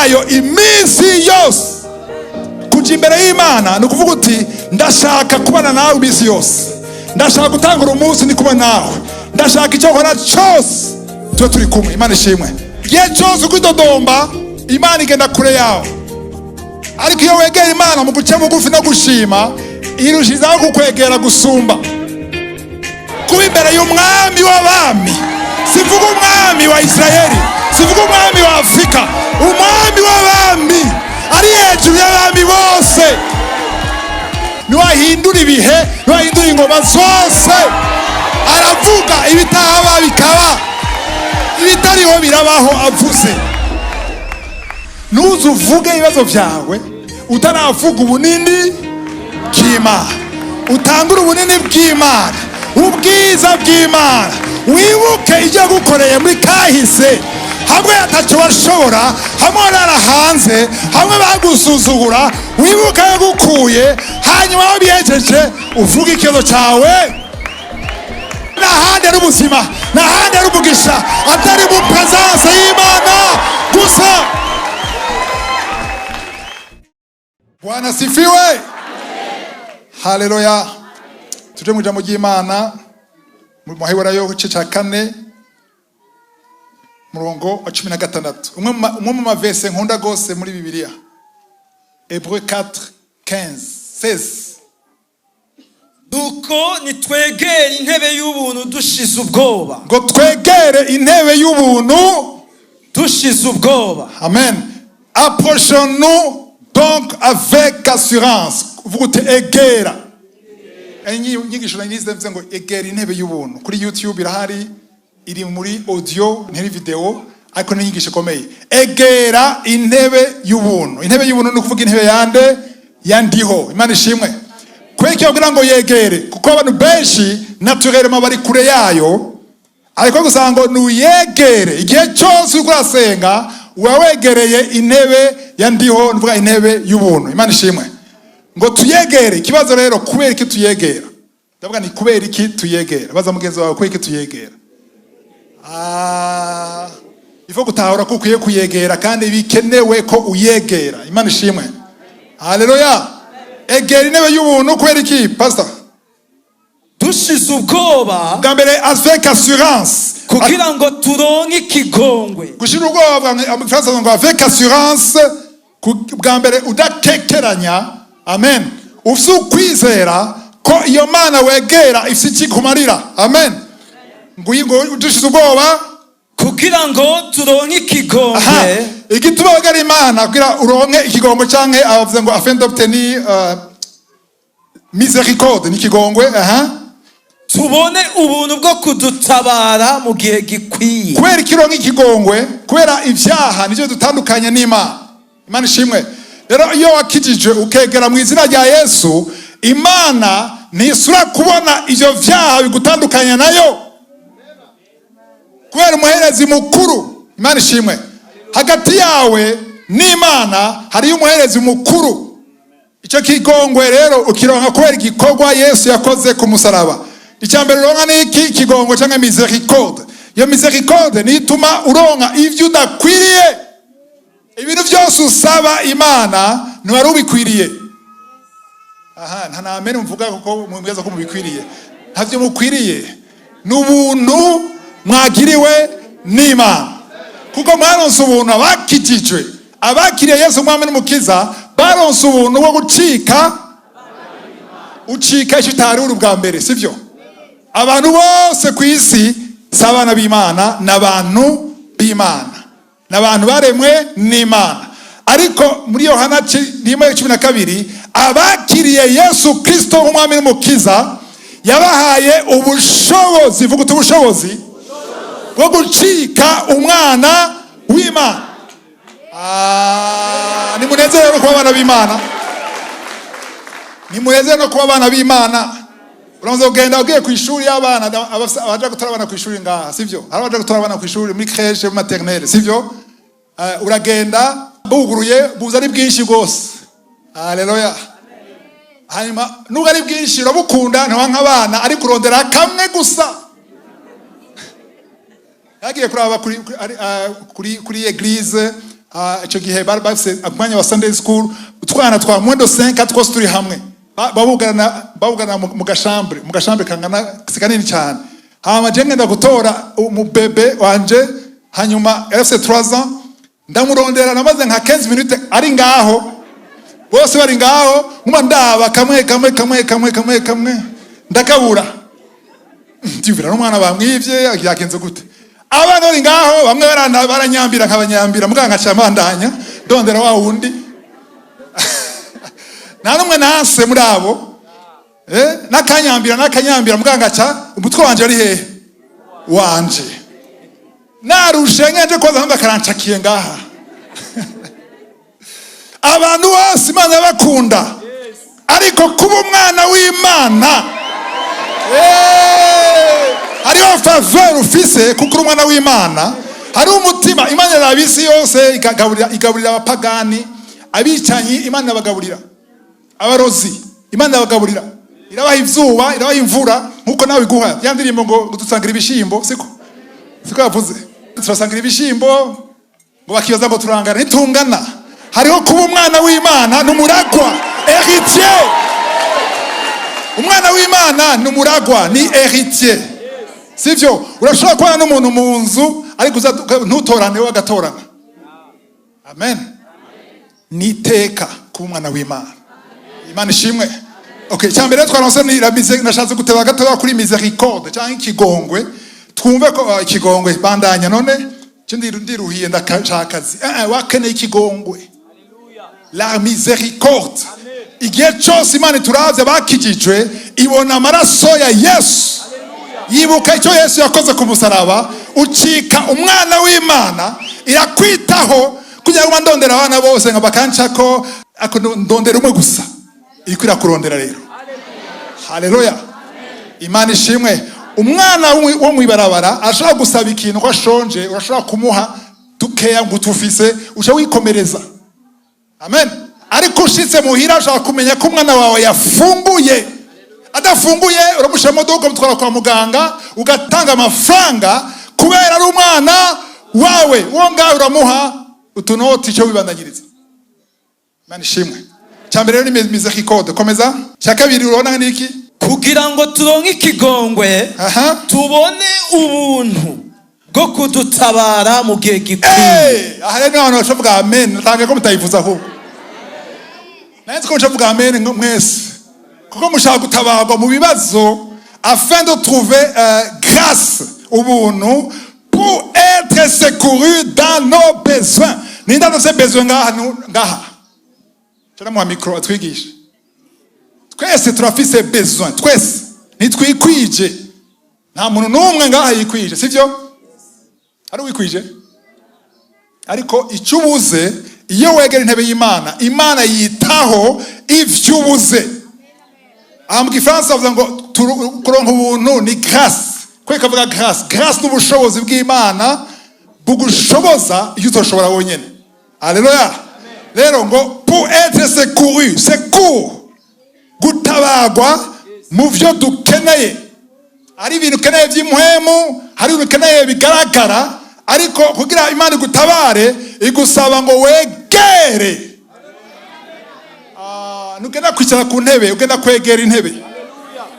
yayo iminsi yose. Kuja imbere y'Imana ni ukuvuga uti ndashaka kubana nawe iminsi yose, ndashaka gutangura umunsi ndi kuba nawe, ndashaka icyo nkora cyose tube turi kumwe. Imana ishimwe. Igihe cyose uko idodomba Imana igenda kure yawe, ariko iyo wegera Imana mu guca bugufi no gushima irushirizaho kukwegera gusumba. Kuba imbere y'umwami w'abami, sivuga umwami wa Isirayeli, sivuga umwami wa Afurika, umwami w'abami ari hejuru y'abami bose. Niwahindura ibihe, niwahindura ingoma zose, aravuga ibitahaba bikaba, ibitariho birabaho avuze. Nuzu uvuge ibibazo byawe utanavuga ubunini bw'Imana, utangura ubunini bw'Imana, ubwiza bw'Imana, wibuke ibyo gukoreye muri kahise, hamwe atacyo bashobora, hamwe warara hanze, hamwe bagusuzugura, wibuke yagukuye, hanyuma wabihejeje uvuga ikibazo cyawe. N'ahandi ari ubuzima, n'ahandi ari umugisha, atari mu presence y'Imana gusa. Bwana sifiwe. Haleluya. Tuje mu ijambo ry'Imana mu Maheburayo igice cya 4 murongo wa 16. Umwe mu mavese nkunda gose muri Bibiliya. Hébreux 4:15-16. Duko nitwegere intebe y'ubuntu dushize ubwoba. Ngo twegere intebe y'ubuntu dushize ubwoba. Amen. Approchons-nous donc avec assurance. Vous egera. Inyigisho nyize mvuze ngo egera intebe y'ubuntu. Kuri YouTube irahari, iri muri audio ntiri video, ariko n'inyigisho komeye. Egera intebe y'ubuntu. Intebe y'ubuntu ni ukuvuga intebe yande yandiho. Imana ishimwe. Kweki yogira ngo yegere, kuko abantu benshi naturellement bari kure yayo, ariko gusanga ngo nuyegere igihe cyose urasenga wawegereye intebe yandiho, nuvuga intebe y'ubuntu. Imana ishimwe. Ngo tuyegere. Ikibazo rero kubera iki tuyegera? Ndavuga ni kubera iki tuyegera? Baza mugenzi wawe kubera iki tuyegera? Ifo gutahura ko ukwiye kuyegera kandi bikenewe ko uyegera. Imana ishimwe. Haleluya. Egera intebe y'ubuntu kubera iki pastor? Dushize ubwoba. Bwa mbere avec assurance, kugira ngo turonke ikigongwe. Gushira ubwoba amufasa ngo avec assurance, bwa mbere udakekeranya. Amen. Ufite ukwizera ko iyo Mana wegera ifite ikikumarira. Amen. Ngo dushize ubwoba kugira ngo turonke ikigongwe. Igituma wegera Imana kugira uronke ikigongwe, canke abavuze ngo afin d'obtenir miséricorde ni ikigongwe. Tubone ubuntu bwo kudutabara mu gihe gikwiye. Kubera ikironka ikigongwe, kubera ibyaha nivyo dutandukanye n'Imana. Imana ishimwe. Rero iyo wakijijwe ukegera mu izina rya Yesu, Imana ntisura kubona ivyo vyaha bigutandukanya nayo. Kubera umuherezi mukuru. Imana ishimwe. Hagati yawe n'Imana hari umuherezi mukuru. Ico kigongwe rero ukironka kubera igikorwa Yesu yakoze ku musaraba. Icyambere uronka ni iki? Kigongwe cyangwa miséricorde. Iyo miséricorde ni ituma uronka ivyo udakwiriye. Ibintu byose usaba Imana ntiwari ubikwiriye. Nta namene mvuga kuko mumweza ko mubikwiriye. Ntavyo mukwiriye. N'ubuntu mwagiriwe n'Imana. Kuko mwaronse ubuntu abakijijwe, abakiriye Yesu umwami n'umukiza, baronse ubuntu bwo ucika ishitari ubwa mbere, sivyo? Abantu bose ku isi sabana b'Imana n'abantu b'Imana, n'abantu baremwe n'Imana. Ariko muri Yohana 1:12 abakiriye Yesu Kristo umwami n'umukiza yabahaye ubushobozi, vuga ubushobozi bwo gucika umwana w'Imana. Ni munezero no kuba abana b'Imana. Ni munezero no kuba abana b'Imana. Uramutse ugenda ugiye ku ishuri y'abana, abaje gutora abana ku ishuri ngaha, sivyo? Hari abaje gutora abana ku ishuri muri crèche maternelle, sivyo? Uragenda buguruye buza ari bwinshi bwose. Haleluya. Hanyuma nubwo ari bwinshi urabukunda ntiwanka abana, ari kurondera kamwe gusa. Yagiye kuraba kuri église icyo gihe bari bafise umwanya wa Sunday school, utwana twa mwendo 5 twose turi hamwe babugana mu gashambre kangana kanini cyane. Hama je ngenda gutora umubebe wanje, hanyuma FC 3 ans ndamurondera namaze nka 15 minutes ari ngaho, bose bari ngaho, nguma ndaba kamwe ndakabura. Ndivira n'umwana bamwivye yakenze gute. Abana bari ngaho bamwe baranyambira nk'abanyambira muganga cyamandanya ndondera wa wundi. Nta numwe nase muri abo. Nakanyambira muganga cha umutwe wanje ari hehe wanje. Narushe ngenje koza hamba karancakiye ngaha. Abantu bose Imana bakunda, ariko kuba umwana w'Imana hariho faveur ufise kuko umwana w'Imana. Hari umutima Imana yarabisi yose igaburira abapagani, abicanyi Imana bagaburira, abarozi Imana bagaburira, irabaha izuba, irabaha imvura nkuko nawe iguha. Ya ndirimbo ngo dusangira ibishimbo, siko yavuze, turasangira ibishimbo ngo bakibaza ngo turangana, ntitungana. Hariho kuba umwana w'Imana n'umuragwa, héritier. Umwana w'Imana n'umuragwa, ni héritier. Sivyo urashobora kubana n'umuntu mu nzu ariko ntutorane we agatorana. Amen. Niteka kuba umwana w'Imana. Imana ishimwe. Okay, cyambere twaronse ni nashatse guteba gatoya kuri miséricorde cyangwa ikigongwe. Twumve ko ikigongwe bandanya none ndiruhiye ndakashakazi. Wakeneye ikigongwe. La miséricorde. Igihe cyose Imana turavye bakijijwe ibona amaraso ya Yesu. Yibuka icyo Yesu yakoze ku musaraba, ucika umwana w'Imana, irakwitaho kugira ngo ndondera abana bose ngo bakancako ndondera umwe gusa. Ikwira kurondera rero. Haleluya. Imana ishimwe. Umwana wo mwibarabara ashaka gusaba ikintu ko ashonje, urashobora kumuha dukeya ngo tufise uca wikomereza. Amen. Ariko ushitse muhira ashaka kumenya ko umwana wawe yafunguye. Adafunguye uramusha modoka mutwara kwa muganga, ugatanga amafaranga kubera ari umwana wawe. Uwo ngaho uramuha utunoti cyo wibandagiriza. Imana ishimwe. Cyambere ni miséricorde. Komeza. Cyakabiri urabona niki? Kugira ngo turonke ikigongwe, tubone ubuntu bwo kudutabara mu gihe gikwiye. Aha rero abantu bashovuga amen. Natanga ko mutayivuza aho. Nanze ko mushovuga amen mwese. Kuko mushaka gutabarwa mu bibazo afin de trouver grâce ubuntu pour être secouru dans nos besoins. Ninda no se besoin ngaha. Tera mu micro atwigisha. Twese turafise besoin, twese nitwikwije. Nta muntu numwe ngaha yikwije, sivyo? Ari wikwije? Ariko icyubuze iyo wegera intebe y'Imana, Imana yitaho ivyubuze. Mu Fransa bavuga ngo kuronka ubuntu ni grâce. Kwe kavuga grâce. Grâce n'ubushobozi bw'Imana bugushoboza iyo utoshobora wonyene. Alléluia. Rero ngo pour être secouru, secours. Gutabagwa mu byo dukeneye. Ari ibintu ukeneye by'impuhemu, hari ibintu ukeneye bigaragara, ariko kugira Imana igutabare igusaba ngo wegere. Nugenda kwicara ku ntebe, ugenda kwegera intebe.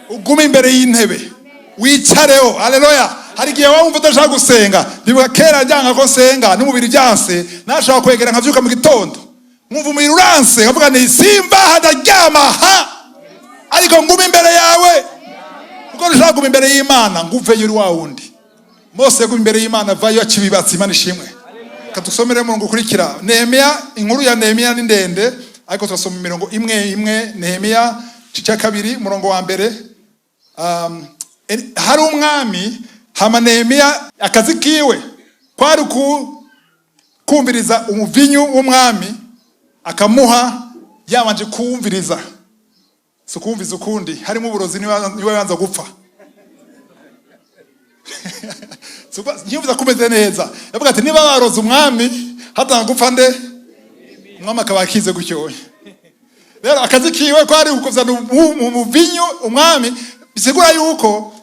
Ugume imbere y'intebe. Wicareho. Haleluya. Hari gihe wumva udashaka gusenga, bibuka kera njyanga ko senga n'umubiri byanse, nashaka kwegera nkavyuka mu gitondo. Mwumva umubiri uranse, nkavuga ni simba hadaryama ha. Ariko ngume imbere yawe. Kuko nshaka gume imbere y'Imana, nguve yuri wa wundi. Mose gume imbere y'Imana vayo acibibatsi. Imana ishimwe. Katusomere mu ngukurikira. Nehemia, inkuru ya Nehemia ni ndende. Ariko turasoma imirongo imwe. Nehemia cya 2 murongo wa mbere. Hari umwami hama Nehemia akazi kiwe kwari kumviriza umuvinyu w'umwami, akamuha yabanje kumviriza. So kumviza ukundi harimo uburozi niwe yanza gupfa. Nyumviza kumeze neza. Yavuga ati niba baroza umwami hatanga gupfa nde? Umwami akabakize gutyoye. Rero akazi kiwe kwari ukuzana umuvinyu umwami, bisigura yuko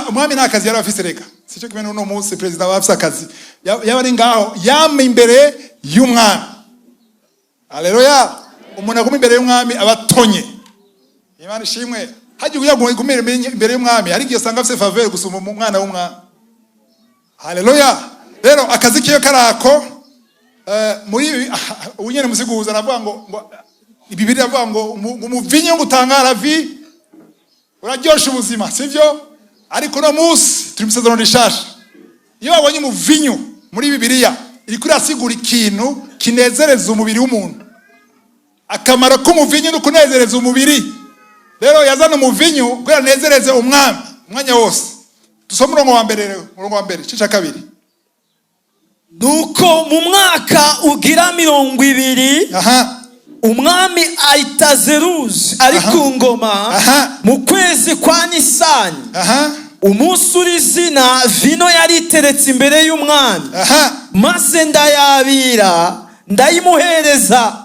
umwami nta kazi yari afise reka. sico kimwe n'uno munsi president bafise akazi yaba ari ngaho yama imbere y'umwami. Haleluya. Umuntu aguma imbere y'umwami abatonye. Imana ishimwe. Haji kuyagumira imbere y'umwami ari giye sanga afise faveur gusuma umwana w'umwami. Haleluya. Rero akazi kiyo karako muri unyene musiguza aravuga ngo Biblia avuga ngo umuvinyo ngutangara vi uraryosha ubuzima sivyo, ariko no musi turi musezerano rishasha. Iyo wabonye umuvinyo muri Biblia iri kuri asigura ikintu kinezereza umubiri w'umuntu. Akamaro k'umuvinyo no kunezereza umubiri. Rero yazana umuvinyo kugira nezereze umwami umwanya wose. Dusoma umurongo wa mbere cica kabiri. Nuko mu mwaka ugira 20 umwami Ahitazeruzi ari ku ngoma mu kwezi kwa Nisani. Umunsi urizina vino yari iteretse imbere y'umwami, maze ndayabira ndayimuhereza,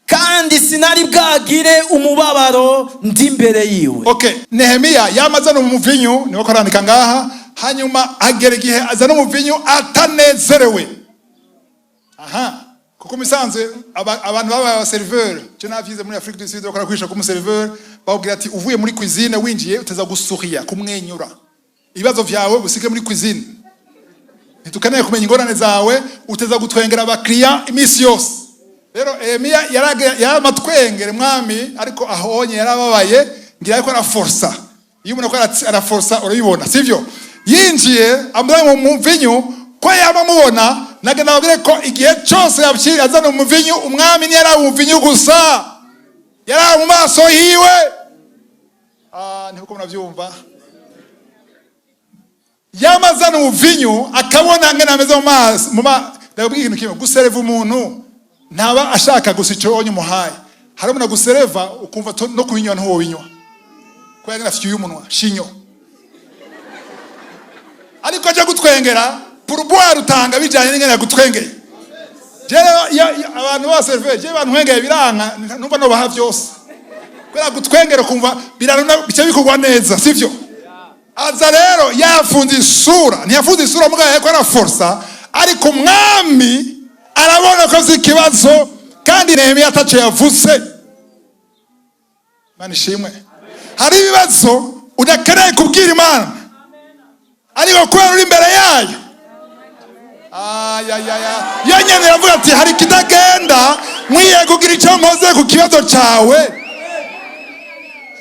kandi sinari bwagire umubabaro ndi imbere yiwe. Okay, Nehemia yamaze no muvinyo niwo korandika ngaha, hanyuma agera igihe azana umuvinyo atanezerewe. Kuko misanzwe abantu baba abaserveur, je navyize muri Afrique du Sud bakora kwisha ku serveur, babwira ati uvuye muri cuisine winjiye uteza gusohia kumwenyura. Ibibazo vyawe busike muri cuisine. Nitukeneye kumenya ingorane zawe, uteza gutwengera abakiriya imisi yose. Rero Nehemia yaramatwengere mwami, ariko ahonye yarababaye ngira ariko araforsa. Iyo umuntu akora araforsa urabibona sivyo? Yinjiye ambaye mu vinyo ko yabamubona nagenda babire ko igihe cyose yabshiri azana umuvinyo umwami ni yara umuvinyo gusa yara mu maso hiwe. Niko munavyumva. Yamazana umuvinyo akabona ngena ameze mu maso ndabwira ikintu kimwe, gusereva umuntu ntaba ashaka gusiconye umuhaye. Hari umuntu gusereva ukumva no kubinywa nto wobinywa ko yagana afite umunwa shinyo, ariko aje gutwengera pourboire utanga bijanye n'ingene gutwengeye. Abantu baserve je bantwengeye biranka numva no baha byose kwera gutwengera kumva biraruna bice bikugwa neza sivyo. Aza rero yafunze isura, ntiyafunze isura mugaye ko ara forsa, ariko umwami arabona ko zikibazo kandi Nehemia atace yavuze. Mani shimwe. Hari ibibazo udakeneye kubwira Imana, ariko kwera uri imbere yayo. Yanyene yavuga ati hari kitagenda mwiye kugira icyo mpoze ku kibazo cyawe.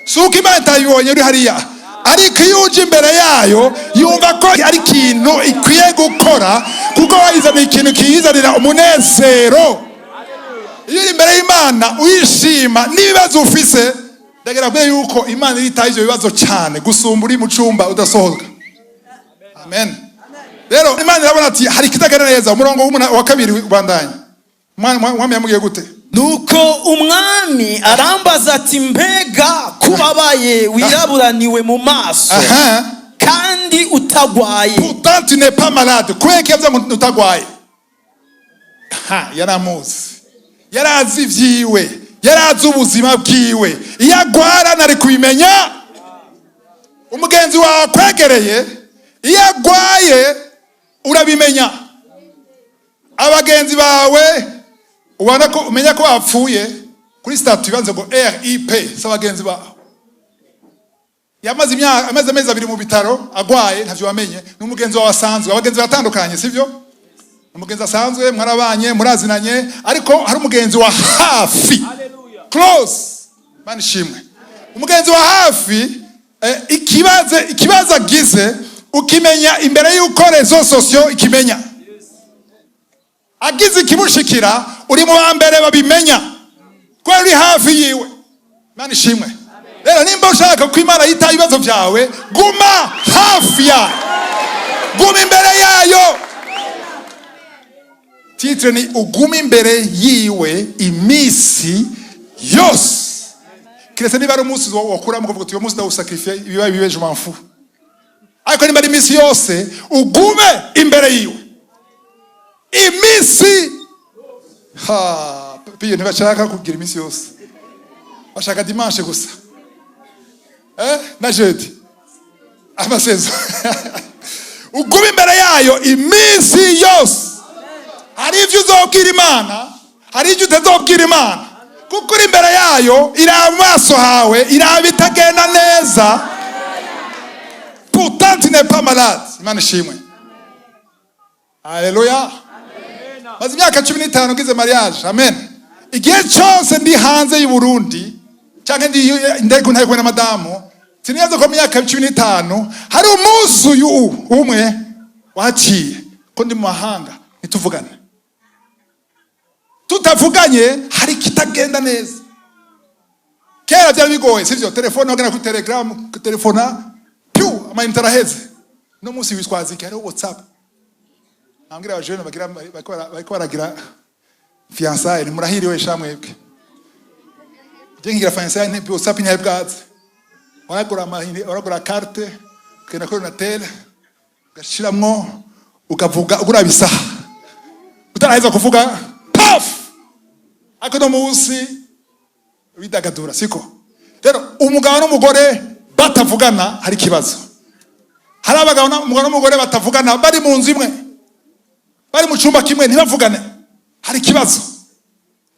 Suko Imana itayibonye uri hariya, ariko iyo uje imbere yayo yumva ko ari ikintu ikwiye gukora, kuko wayizaniye ikintu kiyizanira umunezero. Iyo uri imbere y'Imana uyishima n'ibibazo ufise, ndagera kwe yuko Imana iritaye ibyo bibazo cyane gusumba uri mu cyumba udasohoka. Amen. Rero Imana irabona ati hari kitagenda neza. Umurongo wa kabiri ubandanya. Mwami yamugiye gute? Nuko umwami arambaza ati mbega kubabaye wiraburaniwe mu maso kandi utagwaye. Pourtant tu n'es pas malade. Kweke yavuze ngo utagwaye. Yaramuzi. Yarazi vyiwe. Yarazi ubuzima bwiwe. Iyo agwara nari kubimenya. Umugenzi wawe kwegereye iyo agwaye urabimenya. Abagenzi bawe ubona ko umenya ko bapfuye kuri statut banze ngo RIP s'abagenzi bawe. Yamaze amezi 2 mu bitaro agwaye ntavyo wamenye. N'umugenzi wawe asanzwe, abagenzi batandukanye sivyo? Umugenzi asanzwe mwarabanye murazinanye, ariko hari umugenzi wa hafi. Close. Mani shimwe. Umugenzi wa hafi ikibazo agize ukimenya imbere y'uko rezo sosio ikimenya. Agize kimushikira uri mu bambere babimenya ko uri hafi yiwe. Mani shimwe. Rero nimba ushaka ko Imana yitaye ibibazo byawe, guma hafi yayo, guma imbere yayo. Titre ni uguma imbere yiwe imisi yose. Kiretse niba ari umunsi wakura mukuvuga uti uyu munsi ndawusacrifice ibibaye bibeje manfu, ariko niba ari imisi yose ugume imbere yiwe imisi. Piyo ntibashaka kugira imisi yose, bashaka dimanche gusa na jeudi amasezo. uguma imbere yayo iminsi yose. Hari ivyo uzobwira Imana, hari ivyo utazobwira Imana, kuko uri imbere yayo, iraba maso hawe, iraba itagenda neza. Pourtant tu n'es pas malade. Imana ishimwe. Haleluya. Maze imyaka 15 ngize mariage. Amen. Igihe cyose ndi hanze y'u Burundi cyangwa ndi ndego ntaye na madamu, siniyaza ko myaka 15 hari umunsi umwe waciye ko ndi mu mahanga nituvugana. Tutavuganye hari kitagenda neza. Kera byari bigoye, sivyo? Telefone wagana ku Telegram, telefona piu amayinite araheze. No munsi witwaza iki hari WhatsApp. Angira abajene bakora baragira fiançailles ni murahiriwe shamwebwe. Jengira fiançailles ne WhatsApp nyaye bwaze. Waragura carte kena ko na tele gashiramwo ukavuga ugura bisaha. Utaraheza kuvuga paf. Akono munsi widagadura siko. Rero umugabo n'umugore batavugana hari kibazo. Hari abagabo n'umugore batavugana bari mu nzu imwe, bari mu cyumba kimwe ntibavugane, hari kibazo.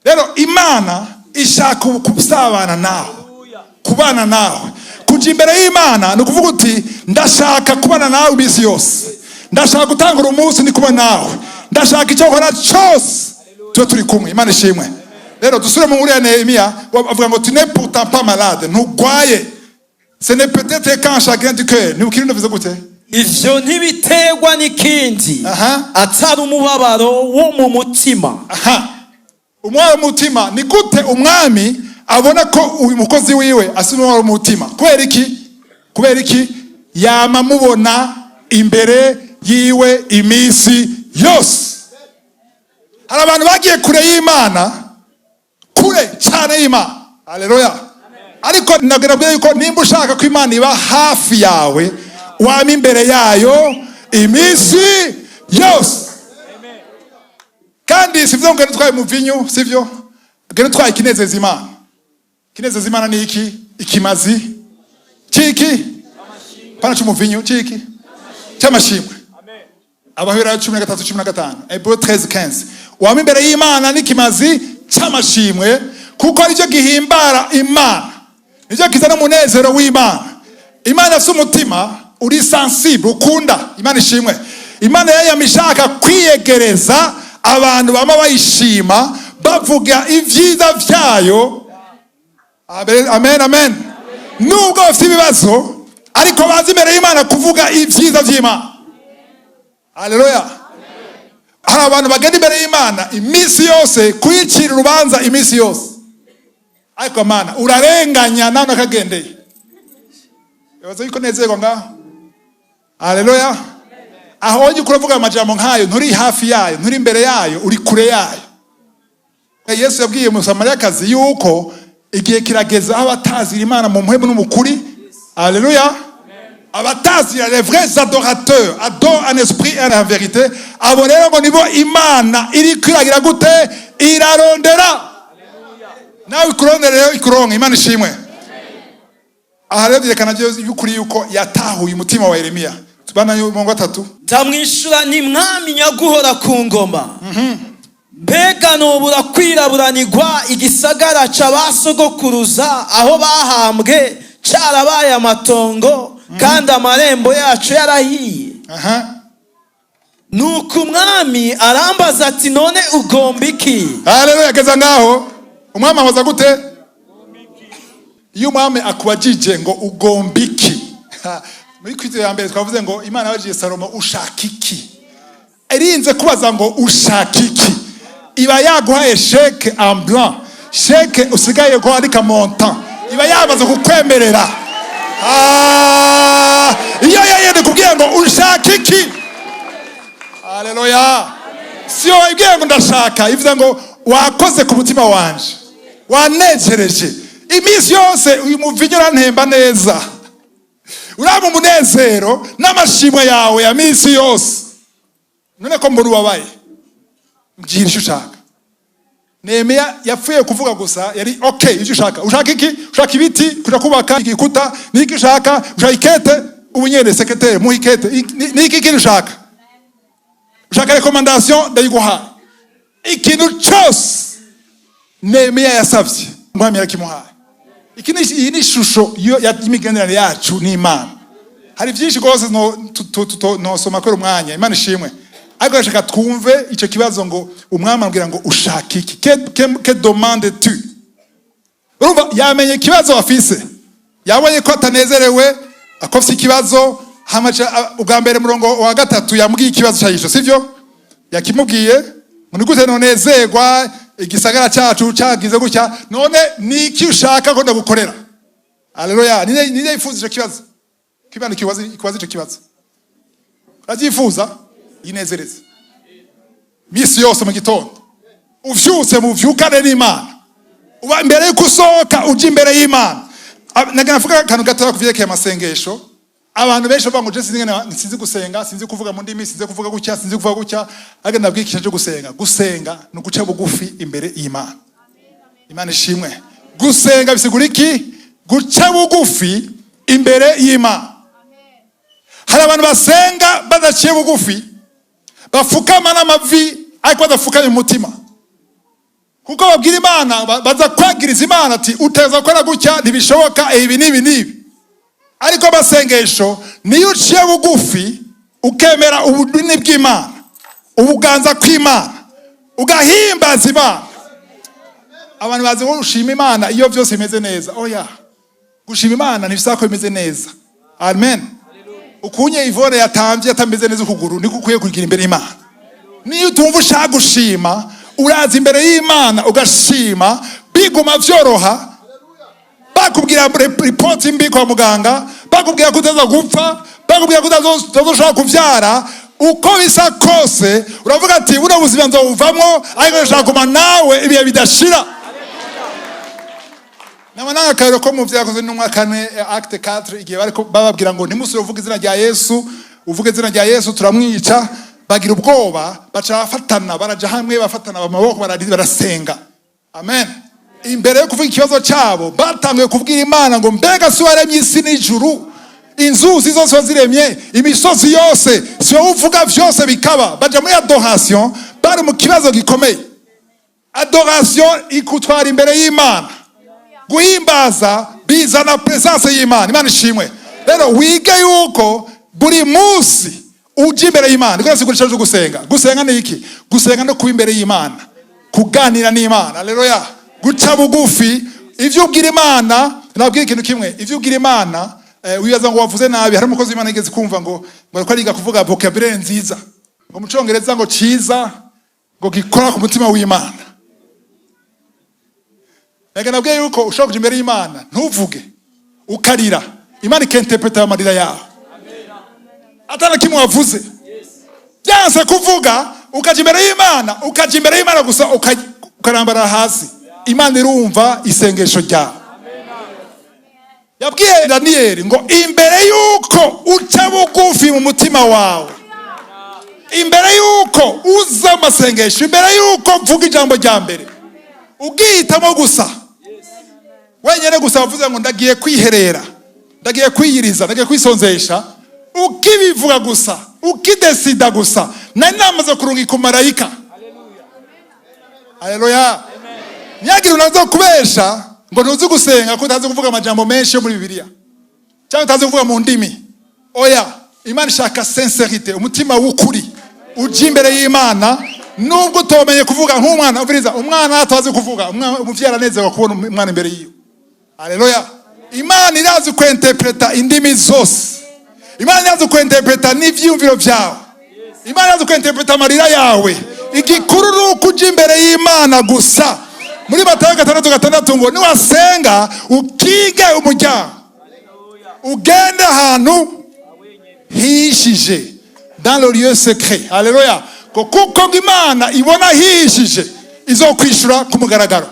Rero Imana ishaka kubusabana nawe, kubana nawe. Kuja imbere y'Imana no kuvuga uti ndashaka kubana nawe ibisi yose, ndashaka gutangura umunsi ndi kubana nawe, ndashaka icyo nkora cyose tuba turi kumwe. Imana ishimwe. Rero dusure mu muri Nehemia bavuga ngo tu n'es pourtant pas malade, ntugwaye. Ce n'est peut-être qu'un chagrin du cœur. Ni ukiri ndavuze gute? Ivyo ntibiterwa n'ikindi atari umubabaro wo mu mutima. Umubabaro mu mutima ni gute umwami abona ko uyu mukozi wiwe asubira umubabaro mu mutima? Kubera iki? Kubera iki? Yama mubona imbere yiwe iminsi yose. Hari abantu bagiye kure y'Imana, kure cyane y'Imana. Haleluya. Ariko nagarabye yuko nimba ushaka ko Imana iba hafi yawe, wama imbere yayo iminsi yose. Kandi sivyo ngo nitwaye muvinyu, sivyo? Ngo nitwaye kinezeza Imana. Kinezeza Imana ni iki? Ikimazi. Chiki? Pana cy'umuvinyu, chiki? Cy'amashimwe. Amen. Abahera 13:15. Hebrew 13:15. Wama imbere y'Imana n'ikimazi cy'amashimwe, kuko aricyo gihimbara Imana. Nicyo kizana umunezero w'Imana. Imana afite umutima uri sensible, ukunda. Imana ishimwe. Imana yamishaka kwiyegereza abantu bama bayishima, bavuga ivyiza vyayo. Amen, amen. Nubwo bafite ibibazo, ariko bazi imbere y'Imana kuvuga ivyiza vy'Imana. Haleluya. Hari abantu bagenda imbere y'Imana iminsi yose, kuyicira urubanza iminsi yose. Ariko Mana urarenganya nawe nakagendeye. Yabaza yuko nezerwa ngaho. Haleluya. Aho wonye kuravuga amajambo nkayo, nturi hafi yayo, nturi imbere yayo, uri kure yayo. Yesu yabwiye Umusamariyakazi yuko igihe kirageza aho abatazira Imana mu muhemu n'umukuri. Haleluya. Abatazira les vrais adorateurs, adorent en esprit et en vérité. Abo rero ngo nibo Imana iri kwiragira gute? Irarondera. Nawe ikurondera ikuronka. Imana ishimwe. Aha rero yerekana y'ukuri yuko yatahuye umutima wa Yeremiya. Tubana yo mu 3. Ndamwishura ni mwami nyaguhora ku ngoma. Mbega nobura kwiraburanirwa igisagara c'abasogokuruza aho bahambwe carabaye amatongo kandi amarembo yacu yarahiye. Nuko umwami arambaza ati none ugomba iki? Haleluya. Geza ngaho umwami abaza gute? Iyo umwami akubajije ngo ugomba iki, muri kwite ya mbere twavuze ngo Imana yabajiye Salomo ushaka iki. Erinze kubaza ngo ushaka iki, iba yaguhaye chèque en blanc, chèque usigaye ko andika montant, iba yabaza kukwemerera. Iyo yayende kubwiye ngo ushaka iki. Haleluya. Sio ibwiye ngo ndashaka, ivuze ngo wakoze ku mutima wanje, wanezereje iminsi yose, uyu muvinyo urantemba neza, uraba umunezero n'amashimwe yawe ya minsi yose. None ko mburu wabaye mbwira icyo ushaka. Nehemia yapfuye kuvuga gusa, yari okay. Icyo ushaka, ushaka iki? Ushaka ibiti kuja kubaka igikuta? Niki ushaka? Ushaka ikete? ubunyene secrétaire muhikete ni iki kintu ushaka? Ushaka recommandation ndayiguha. Ikintu cyose Nehemiya yasavye umwami yarakimuhaye. Iyi ni ishusho y'imigenderanire yacu n'Imana. Hari byinshi rwose no soma ko umwanya Imana ishimwe. Ariko rashaka twumve icyo kibazo ngo umwami ambwira ngo ushaka iki? Que demande tu? Urumva yamenye ikibazo afise. Yabonye ko atanezerewe, akofise ikibazo, hamaca ubwa mbere murongo wa 3 yambwiye ikibazo cyayisho, sivyo? Yakimubwiye, muri gute nonezerwa igisagara cyacu cyagize gutya, none niki ushaka ko ndagukorera? Haleluya. Ninde yifuza icyo kibazo? Kibana kibazo icyo kibazo. Azifuza yinezereza. Misi yose mu gitondo. Uvyutse mu vyukane n'Imana. Uba mbere yuko usohoka uje imbere y'Imana. Naganavuga akantu gatoya kuvyerekeye amasengesho. Abantu benshi bavuga ngo je sinzi gusenga, sinzi kuvuga mu ndimi, sinzi kuvuga gutya, sinzi kuvuga gutya. Aga nabwikisha cyo gusenga. Gusenga no guca bugufi imbere y'Imana. Imana ishimwe. Gusenga bisigura iki? Guca bugufi imbere y'Imana. Hari abantu basenga badaciye bugufi, bafukama n'amavi ariko badafukanye umutima. Kuko babwira Imana, baza kwagiriza Imana ati uteza gukora gutya ntibishoboka ibi nibi. Ariko abasengesho niyo uciye bugufi ukemera ubunini bw'Imana, ubuganza kw'Imana, ugahimbaza Imana. Abantu bazi ngo ushima Imana iyo byose bimeze neza. Oya, gushima Imana ntibisaba ko bimeze neza. Amen. Ukunye Ivone yatamvye atameze neza ukuguru niko ukwiye kugira imbere y'Imana. Niyo utumva ushaka gushima, uraza imbere y'Imana ugashima, biguma vyoroha. Bakubwira report mbi kwa muganga, bakubwira kutaza gupfa, bakubwira kutazoshobora kuvyara, uko bisa kose uravuga ati buna buzima nzovamwo, ariko ndashaka kuma nawe ibihe bidashira. Namananga kare ko mu vyakoze n'umwa 4 acte 4 igihe bariko bababwira ngo ntimusure uvuga izina rya Yesu, uvuga izina rya Yesu turamwica, bagira ubwoba, baca bafatana, baraja hamwe bafatana amaboko barasenga. Amen. Imbere yo kuvuga ikibazo cyabo batangiye kubwira Imana ngo mbega si waremye isi n'ijuru, inzuzi zose ziremye, imisozi yose, si wowe uvuga vyose bikaba. Baja muri adoration, bari mu kibazo gikomeye. Adoration ikutwara imbere y'Imana. Guhimbaza bizana presence y'Imana. Imana ishimwe. Rero wige yuko buri munsi uje imbere y'Imana. Niko nasigurisha cyo gusenga. Gusenga ni iki? Gusenga no kuba imbere y'Imana, kuganira n'Imana. Haleluya. Guca bugufi ivyo ubwira Imana. Nabwira ikintu kimwe, ivyo ubwira Imana wibaza ngo wavuze nabi. Hari umukozi Imana igeze kumva ngo bariko ariga kuvuga vocabulary nziza, ngo mu Congereza ngo ciza, ngo gikora ku mutima w'Imana. Nega nabwiye yuko ushobora kuja imbere y'Imana ntuvuge ukarira, Imana ikinterpreta amarira yawe. Atana kimwe wavuze. Byanse kuvuga ukaja imbere y'Imana, gusa ukarambara hasi. Imana irumva isengesho ryawe. Yabwiye Daniel ngo imbere yuko uca bugufi mu mutima wawe, imbere yuko uza amasengesho, imbere yuko mvuga ijambo rya mbere, ugihitamo gusa wenyene gusa wavuze ngo ndagiye kwiherera, ndagiye kwiyiriza, ndagiye kwisonzesha, ukibivuga gusa, ukidesida gusa, nari namaze kurungika marayika. Haleluya. Nyagira unazo kubesha ngo ntuzi gusenga ko utazi kuvuga amajambo menshi yo muri Bibiliya, cyangwa utazi kuvuga mu ndimi. Oya, Imana ishaka sincerité, umutima w'ukuri. Uje imbere y'Imana nubwo utomenye kuvuga nk'umwana. Uviriza umwana atazi kuvuga, umuvyeyi aranezerwa kubona umwana imbere yiwe. Haleluya. Imana irazi kwinterpreta indimi zose. Imana irazi kwinterpreta n'ivyumviro vyawe. Imana irazi kwinterpreta amarira yawe. Igikuru nuko uje imbere y'Imana gusa. Muri Matayo 6:6 ngo niwasenga ukige umuryango, ugende ahantu hishije, dans le lieu secret. Haleluya. Kuko Imana ibona hishije izokwishura ku mugaragaro.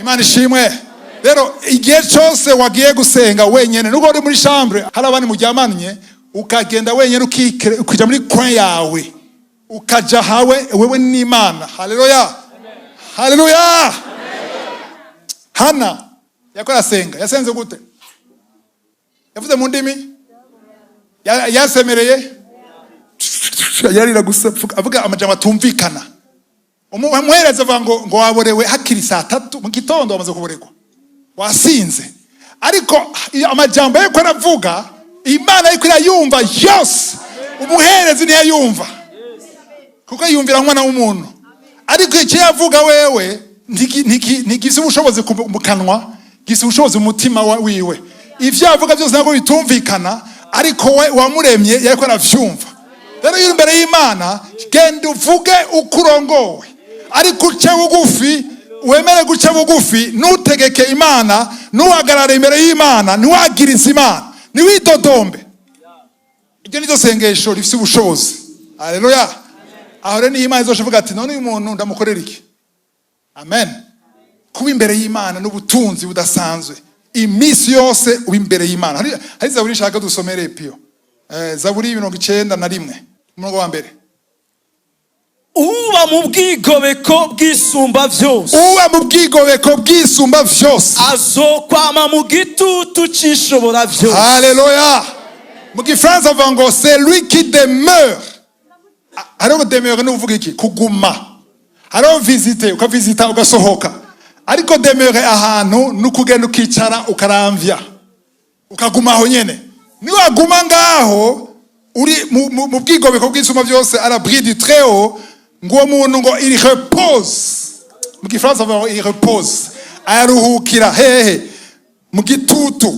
Imana ishimwe. Rero igihe cyose wagiye gusenga wenyene, nuko uri muri chambre hari abandi mujyamanye, ukagenda wenyene ukija muri coin yawe, ukaja hawe wewe n'Imana. Haleluya. Haleluya. Hana yakora senga, yasenze gute? Yavuze mu ndimi? yasemereye yarira gusa avuga amajambo atumvikana. Umuhereza avuga ngo waborewe hakiri 3:00 mu gitondo wamaze kuboregwa wasinze. Ariko amajambo yuko aravuga Imana yuko irayumva yose, umuherezi ntiyayumva kuko yumvira umwana w'umuntu. Ariko icyo yavuga wewe ntigise ubushobozi mu kanwa, gise ubushobozi mu mutima wiwe. Ivyo yavuga byose ntabwo bitumvikana, ariko we wamuremye yariko aravyumva. Rero yiri imbere y'Imana, genda uvuge ukurongowe, ariko uce bugufi, wemere guca bugufi, nutegeke Imana, nuhagarare imbere y'Imana, nuwagiriza Imana, niwidodombe. Iryo nizo sengesho rifise ubushobozi. Haleluya. Aho rero ni Imana izoshavuga ati none uyu muntu ndamukorera iki? Amen. Kuba imbere y'Imana n'ubutunzi budasanzwe imisi yose uba imbere y'Imana. Hari Zaburi nshaka dusomere Pio. Zaburi 91 umurongo wa mbere. Uba mu bwigobeko bw'isumba vyose. Uba mu bwigobeko bw'isumba vyose. Azokwama mu gitutu c'ishobora vyose. Haleluya. Mu Gifaransa avuga ngo c'est lui qui demeure. Hariho demeure ni uvuga iki? Kuguma. Hariho visiter, ukavisita ugasohoka. Ariko demeure ahantu nukugenda ukicara ukaramvya. Ukaguma aho nyene. Niwaguma ngaho uri mu bwigobeko bw'isumba vyose à l'abri du Très-Haut, ngo muntu ngo il repose. Mu Gifaransa avuga ngo il repose. Aruhukira hehe mu gitutu,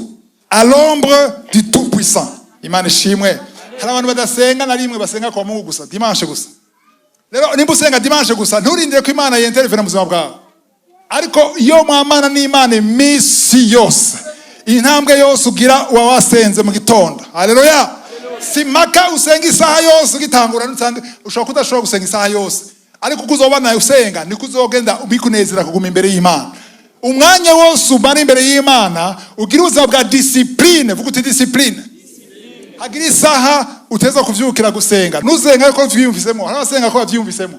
à l'ombre du Tout-Puissant. Imana ishimwe. Hari abantu badasenga na rimwe basenga kwa Mungu gusa dimanche gusa. Rero nimba usenga dimanche gusa nturindire ko Imana yentervene mu buzima bwawe. Ariko iyo mwamana n'Imana imisi yose, intambwe yose ugira uba wasenze mu gitondo. Haleluya. Si maka usenga isaha yose ugitangura n'usange ushobora kudashobora gusenga isaha yose. Ariko kuzoba nayo usenga niko uzogenda ubikunezera kuguma imbere y'Imana. Umwanya wose umara imbere y'Imana ugira ubuzima bwa discipline, vuga uti discipline. Hagira isaha uteza kuvyukira gusenga. Nusenga ko vyiyumvisemo, harasenga ko bavyiyumvisemo.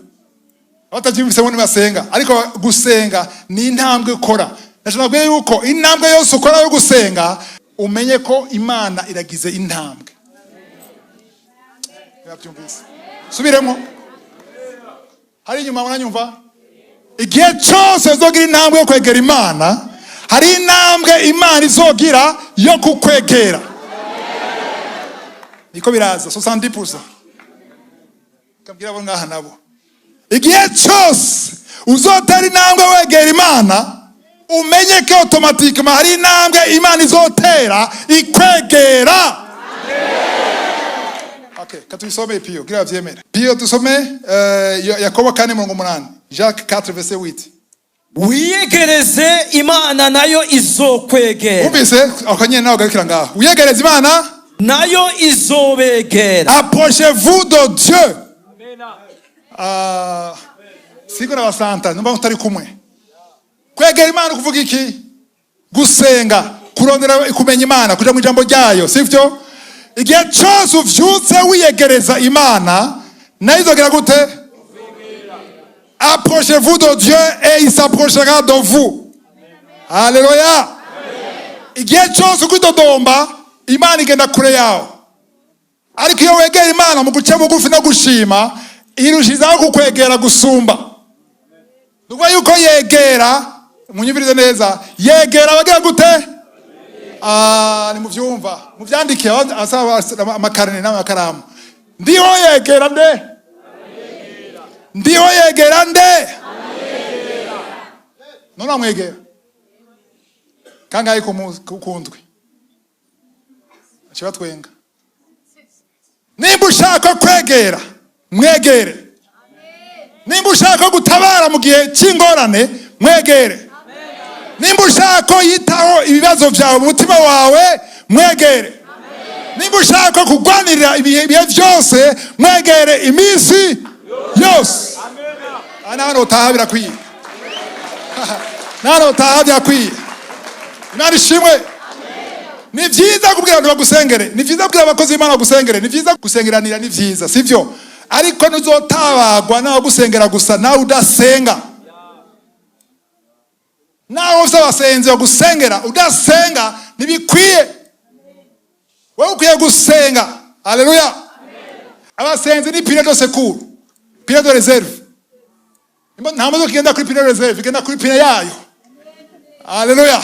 Abatavyiyumvisemo ni basenga, ariko gusenga ni intambwe ukora. Nashaka yuko intambwe yose ukora yo gusenga umenye ko Imana iragize intambwe. Yabyumvise. Subiremo. Hari nyuma muranyumva? Igihe cyose uzogira intambwe yo kwegera Imana, hari intambwe Imana izogira yo kukwegera. Niko biraza 70%. Kabwira abo ngaha nabo. Igihe cyose uzotera intambwe wegera Imana, umenye ko automatiquement hari intambwe Imana izotera ikwegera. Okay, katuyisome Pio, gira vyemera. Pio tusome Yakobo 4:8. Jacques 4:8. Wiyegereze Imana nayo izokwegera. Ubise akanye nawe garikira ngaho. Wiyegereze Imana nayo izobegera. Approchez-vous de Dieu. Siko na basanta numva utari kumwe. Kwegera Imana kuvuga iki? Gusenga, kurondera kumenya Imana, kuja mu ijambo ryayo, sivyo? Igihe cyose uvyutse wiyegereza Imana, nayo izogera gute? Approchez-vous de Dieu et il s'approchera de vous. Alléluia. Igihe cyose ukidodomba, Imana igenda kure yawe. Ariko iyo wegera Imana mu guca bugufi no gushima, irushizaho kukwegera gusumba. Nubwo yuko yegera, munyumvirize neza, yegera abagira gute? Ni muvyumva. Muvyandike asaba amakarine n'amakaramu. Ndiho yegera nde? Ndiho yegera nde? None amwegera. Kangahe kukundwe. Achiba twenga. Nimba ushaka kwegera, mwegere. Nimba ushaka gutabara mu gihe cy'ingorane, mwegere. Nimba ushaka yitaho ibibazo byawe mu mutima wawe, mwegere. Nimba ushaka kugwanirira ibihe byose, mwegere iminsi yose. Nano utahabira kwiye. Nano utahabya kwiye. Imana ishimwe. Ni vyiza kubwira abantu bagusengere, ni vyiza kubwira abakozi b'Imana bagusengere, ni vyiza gusengeranira, ni vyiza, sivyo? Ariko nuzotabagwa nawe gusengera gusa nawe udasenga. Nawe ufite abasenzi bagusengera udasenga ntibikwiye. Wewe ukwiye gusenga. Haleluya. Abasenzi ni pine de secours, pine de reserve. Nta modoka igenda kuri pine de reserve, igenda kuri pine yayo. Haleluya.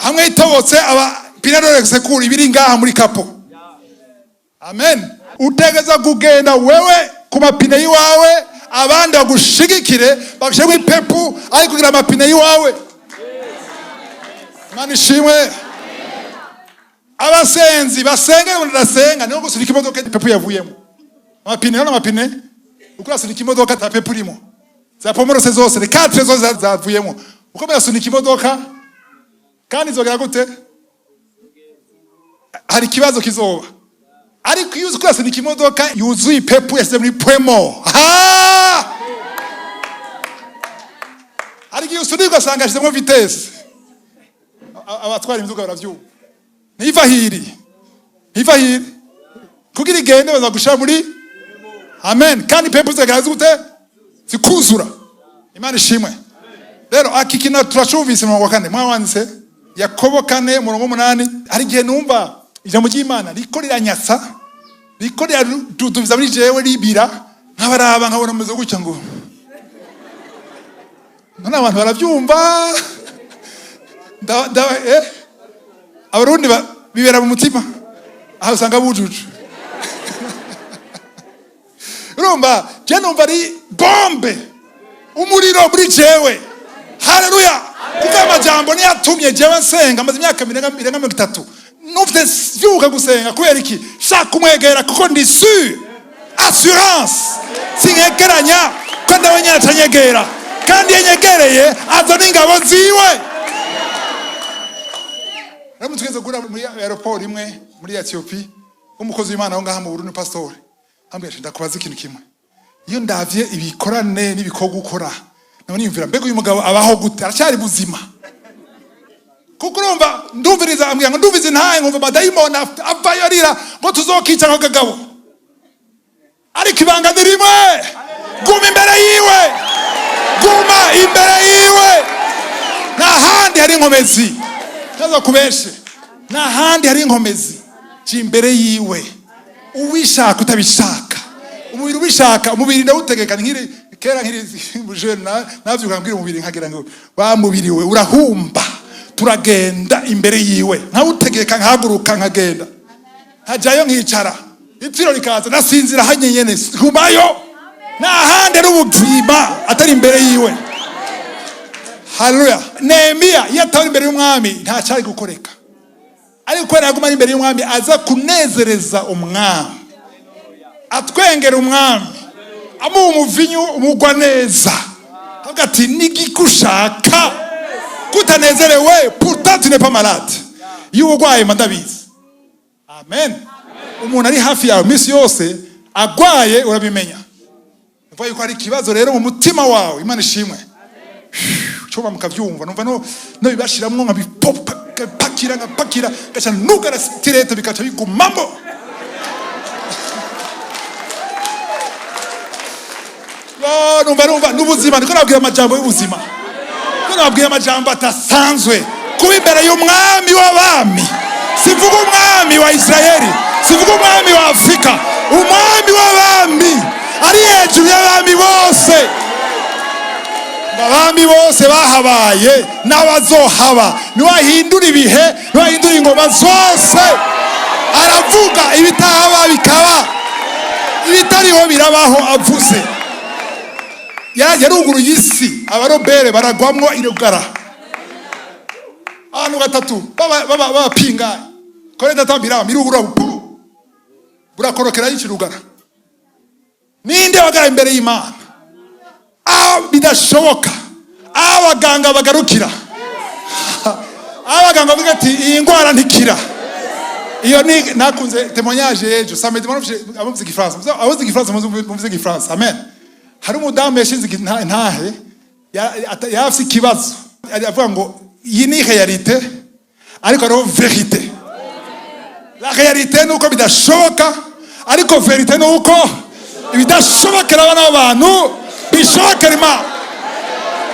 Hamwe itobotse aba pine de secours ibiri ngaha muri kapo. Amen. Utegeza kugenda wewe ku mapine yiwawe, abandi bagushigikire bagushyire muri pepu ari kugira amapine yiwawe. Imana ishimwe. Abasenzi basenge barasenga niho gusunika imodoka pepu yavuyemo. Amapine uko yasunika imodoka ta pepu irimo. Za pomorose zose, le 4 zose zavuyemo. Uko yasunika imodoka kandi izogera gute? Hari kibazo kizoba. Ariko iyo uko yasunika imodoka yuzuye pepu yashyize muri pwemo. Ariko iyo usunika ugasanga yashyizemo vitesse. Abatwara imizigo baravyumva. Niva hiri kugira igende baza gushira muri amen. Kandi pepu zagaraza gute? Zikuzura. Imana ishimwe. Rero akikina turashuvise mu wakane mwawanze Yakobo 4:8 ari gihe numva ijambo ry'Imana riko riranyatsa riko riradudubiza muri jewe ribira nkabaraba nkabona muzo gucya ngo none abantu baravyumva abarundi bibera mu mutima aho usanga bujuje. Urumva je numva ari bombe umuriro muri jewe. Haleluya. Kuko amajambo niyatumye jewe nsenga amaze imyaka 30 nufite vyuka gusenga kubera iki shaka kumwegera kuko ndi sûr assurance singegeranya ko ndawe nyatanyegera kandi yenyegereye azana ingabo ziwe. Ramu tugeze gura muri aeroport imwe muri Ethiopia umukozi w'Imana aho ngaha mu Burundi pastor ambwira ndakubaza ikintu kimwe iyo ndavye ibikorane n'ibikogo ukora nabone yumvira mbego uyu mugabo abaho gute aracyari buzima kuko urumva ndumviriza ambwira ngo nduvize ntaye nkumva badayimona avayo arira ngo tuzokica ko gagabo ariko ibanga ndirimwe guma imbere yiwe nta handi hari inkomezi kaza kubeshe nta handi hari inkomezi imbere yiwe ubishaka utabishaka umubiri ubishaka umubiri ndawutegeka nkiri kera nkiri bujena navyuka mbwira umubiri nkagira ngo bamubiriwe urahumba turagenda imbere yiwe nkawutegeka nkahaguruka nkagenda hajayo nkicara ipfiro rikaza nasinzira hanyenyene kubayo nta handi ari ubuzima atari imbere yiwe. Haleluya. Nehemiya yatari imbere y'umwami nta cyari gukoreka ariko kwera yaguma imbere y'umwami aza kunezereza umwami atwengera umwami amuha umuvinyu umugwa neza hagati nigikushaka kutanezerewe pourtant tu n'es pas malade y'ubugwaye mandabizi. Amen. Umuntu ari hafi yawe misi yose agwaye urabimenya mva yuko ari kibazo rero mu mutima wawe. Imana ishimwe. Choba mukavyumva numva no bibashiramwo nka bipopa pakira gacha nugara stirete bikacha bigumambo. Numva n'ubuzima niko nabwira amajambo y'ubuzima. Niko nabwira amajambo atasanzwe kuba imbere y'umwami w'abami. Sivuga umwami wa Israeli, sivuga umwami wa Afrika, umwami w'abami ari hejuru y'abami bose. Abami bose bahabaye n'abazohaba niwahindura ibihe niwahindura ingoma zose aravuga ibitahaba bikaba ibitariho birabaho avuze. Yaruguru y'isi abarobere baragwamwo irugara abantu batatu baba pinga kore datambira mirugura burakorokera y'ikirugara ninde bagara imbere y'Imana bidashoboka abaganga bagarukira abaganga bavuga ati iyi ngwara ntikira. Iyo ni nakunze témoignage ejo samedi abavuze igifaransa abavuze igifaransa muvuze igifaransa. Amen. Hari umudamu yashinze ntahe yafise ikibazo avuga ngo iyi ni réalité ariko ari vérité. La réalité nuko bidashoboka ariko vérité nuko ibidashobokera abana b'abantu bishobokera Imana.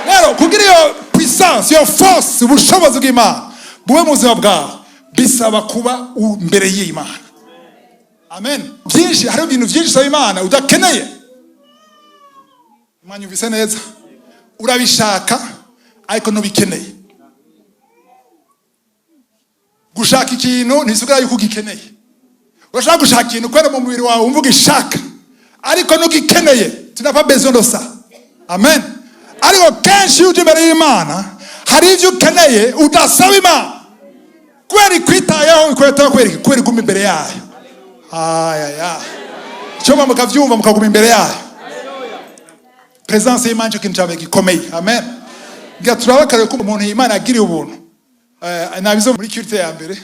Rero kugira iyo puissance iyo force ubushobozi bw'Imana bube mu buzima bwawe bisaba kuba imbere y'Imana. Amen. Byinshi, hari ibintu byinshi usaba Imana udakeneye. Mwanyumvise neza? Urabishaka ariko ntubikeneye. Gushaka ikintu ntisigura yuko ugikeneye. Urashaka gushaka ikintu kwera mu mubiri wawe umvuga ishaka ariko ntugikeneye. Tu n'as pas besoin de ça. Amen. Ariko kenshi uje imbere y'Imana hari ibyo ukeneye udasaba Imana. Kweri kwitayeho kwitaho kweri guma imbere yayo. Aya. Cyoma mukavyumva mukaguma imbere yayo. Presence y'Imana cyo kintu cyabe gikomeye. Amen. Gaturabakare ko umuntu Imana agiriye ubuntu. Nabizo muri culture ya mbere.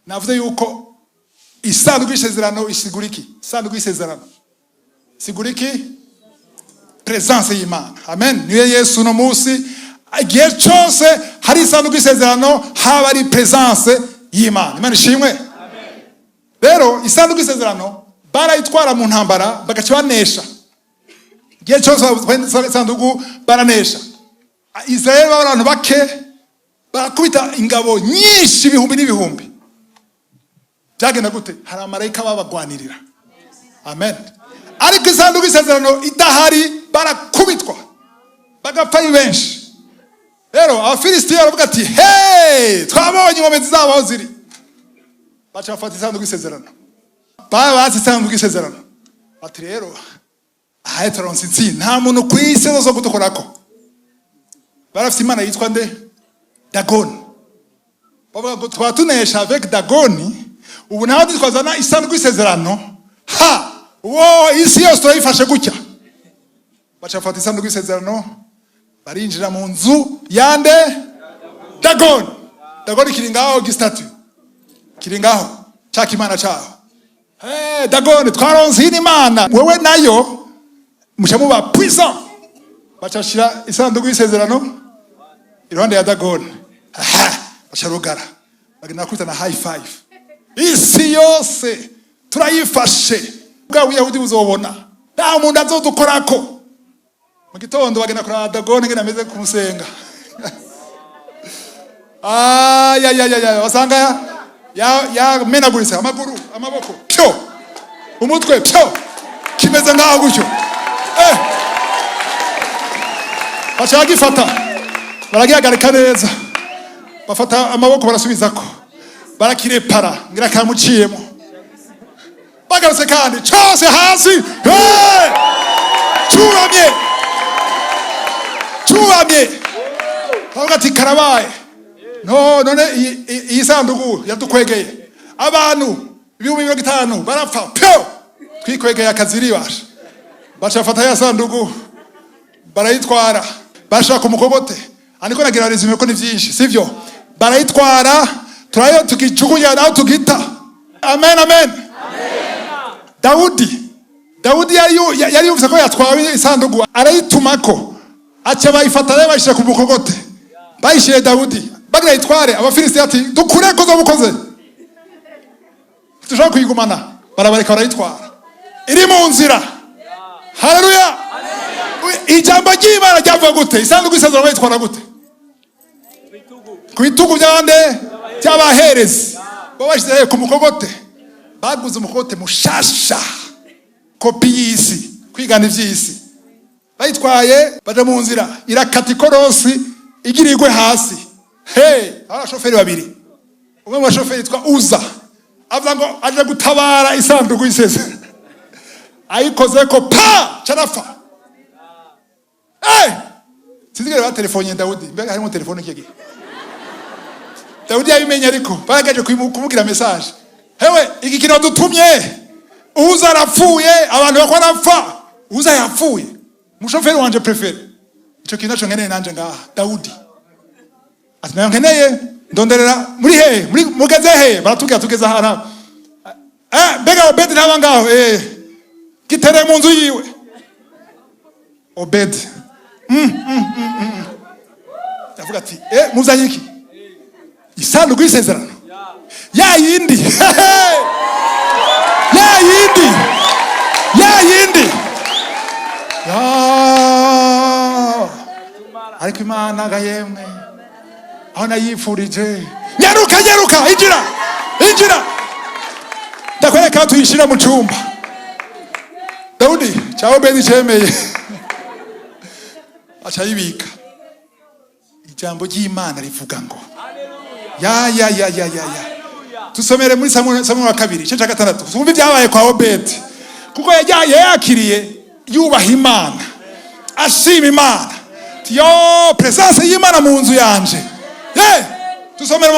Navuze yuko isanduku y'isezerano isigura iki? Isanduku y'isezerano sigura iki? Presence y'Imana. Amen. Niyo Yesu no munsi igihe cyose hari isanduku y'isezerano haba ari presence y'Imana. Imana ishimwe. Rero isanduku y'isezerano barayitwara mu ntambara bagaca banesha. Igihe cyose isanduku baranesha. Israel abantu bake barakubita ingabo nyinshi ibihumbi n'ibihumbi. Byagenda gute? Hari amarayika babagwanirira. Amen. Ariko isanduku y'isezerano idahari barakubitwa bagapfa benshi. Rero Abafilisitiya baravuga ati hey, twabonye inkomezi zabo aho ziri. Baca bafata isanduku y'isezerano. Babatse isanduku y'isezerano. Ati rero aha turonse intsinzi, nta muntu ku isi zo kudukorako. Barafite Imana yitwa nde? Dagoni. Bavuga ngo twatunesha avec Dagoni, ubu naho twazana isanduku y'isezerano. Ha! Wo isi yose turayifashe gutya. Baca bafata isanduku y'isezerano barinjira mu nzu yande Dagoni. Dagoni kiri ngaho gisitatu. Kiri ngaho cyaka Imana cyaho. Hey Dagoni, twaronse Imana wewe nayo mushamu ba puissant. Baca shira isanduku y'isezerano iruhande ya Dagoni. Baca rugara bagenda kwita na high five. Isi yose turayifashe. Bwa Uyahudi buzobona nta muntu azodukorako. Mu gitondo bagenda kuri Dagoni ngena ameze kumusenga. Wasanga ya menagurise amaguru amaboko pyo umutwe pyo kimeze ngaho gutyo. Baca bagifata baragihagarika neza, bafata amaboko barasubizako, barakirepara ngira kamuciyemo, bagarutse kandi cyose hasi. Churamye bavuga ati karabaye. None iyi sanduku yadukwegeye abantu 50 barapfa pyo twikwegeye akaziri basha. Baca bafata ya sanduku barayitwara bashaka umukogote. Aniko nagira resume ko ni byinshi sivyo. Barayitwara turayo tukicukunya naho tugita. Amen. Dawudi yari yumvise ko yatwawe isanduku arayitumako acha bayifata rero bayishira ku mukogote bayishire Dawudi bagira yitware. Abafilisitiya ati dukure ko zobukoze tushaka kuyigumana barabareka barayitwara iri mu nzira. Haleluya. Ijambo ry'Imana ryavuga gute? Isanduku y'isezerano bayitwara gute? Ku bitugu by'abande cy'abaherezi babashyize ku mukogote. Baguze umukogote mushasha kopi y'isi kwigana iby'isi. Bayitwaye baje mu nzira irakata ikorosi igirirwe hasi. Abashoferi babiri, umwe mu bashoferi yitwa Uza avuga ngo aje gutabara isanduku y'isezerano. Ayikoze ko pa charafa. Sizigere ba telefone Dawudi, mbega harimo telefone kige. Dawudi yabimenye ariko baragaje kumubwira message. Hewe iki kintu dutumye Uza arapfuye, abantu bakora apfa. Uza yapfuye. Mushoferi wanje prefere. Ico kintu cyo nkeneye nanje ngaha Dawudi. Ati nayo nkeneye ndonderera muri he muri mugeze he baratubwira tugeza hana. Mbega Obedi naba ngaho gitere mu nzu yiwe. Obedi Yavuga ati muzanye iki? Isanduku y'isezerano. Ya yindi. Ariko Imana gayemwe aho nayifurije nyaruka injira ndakwereka tuyishira mu cyumba. Dawudi cya Obedi cyemeye acayibika. Ijambo ry'Imana rivuga ngo ya tusomere muri Samuel wa kabiri cyo cya gatandatu. Twumve byabaye kwa Obedi kuko yakiriye yubaha Imana, ashima Imana. Yo presence y'Imana mu nzu yanje. Tusomere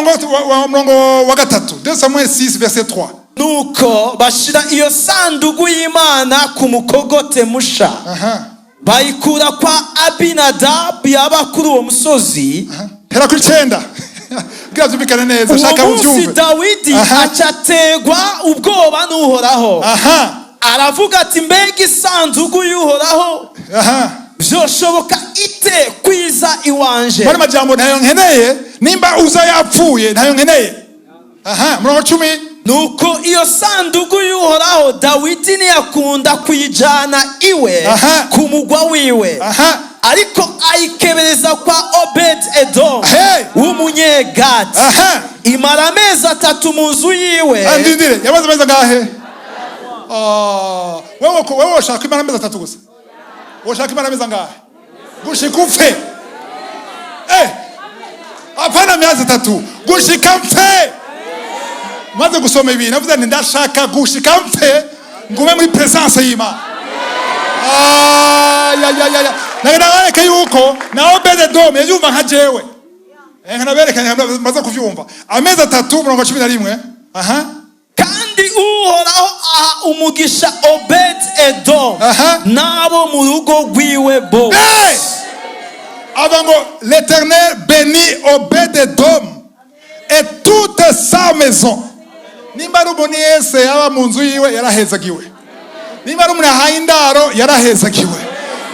umurongo wa gatatu. 2 Samuel 6 verset 3. Nuko bashira iyo sanduku y'Imana ku mukogote musha. Bayikura kwa Abinadab yaba kuri uwo musozi. Hera kuri 9. Bwazubikana neza shaka ubyumve. Dawidi acategwa ubwoba n'Uhoraho. Aravuga ati mbega isanduku y'Uhoraho vyoshoboka ite kwiza iwanje. Bari majambo ntayo nkeneye, nimba uza yapfuye ntayo nkeneye. Murongo 10. Nuko iyo sanduku y'Uhoraho Dawidi ntiyakunda kuyijana iwe ku mugwa wiwe. Ariko ayikebereza kwa Obed Edom w'umunyegati. Imara amezi 3 mu nzu yiwe. Andindire yabaze amezi angahe? Wewe ushaka imara amezi 3 gusa? Ushaka imara amezi angahe? Gushika upfe. Apana amezi 3 gushika mpfe. Maze gusoma ibintu navuze nti ndashaka gushika mpfe ngume muri presence y'Imana. Nabereka yuko na Obed Edom yumva nka jewe. Nkanabereka maze kuvyumva. Amezi 3 murongo 11. Kandi Uhoraho aha umugisha Obed Edom nabo mu rugo rwiwe bose. Avant l'Éternel bénit Obed Edom et toute sa maison. Nimba rumuni yese yaba mu nzu yiwe yarahezagiwe. Nimba rumuna haindaro yarahezagiwe.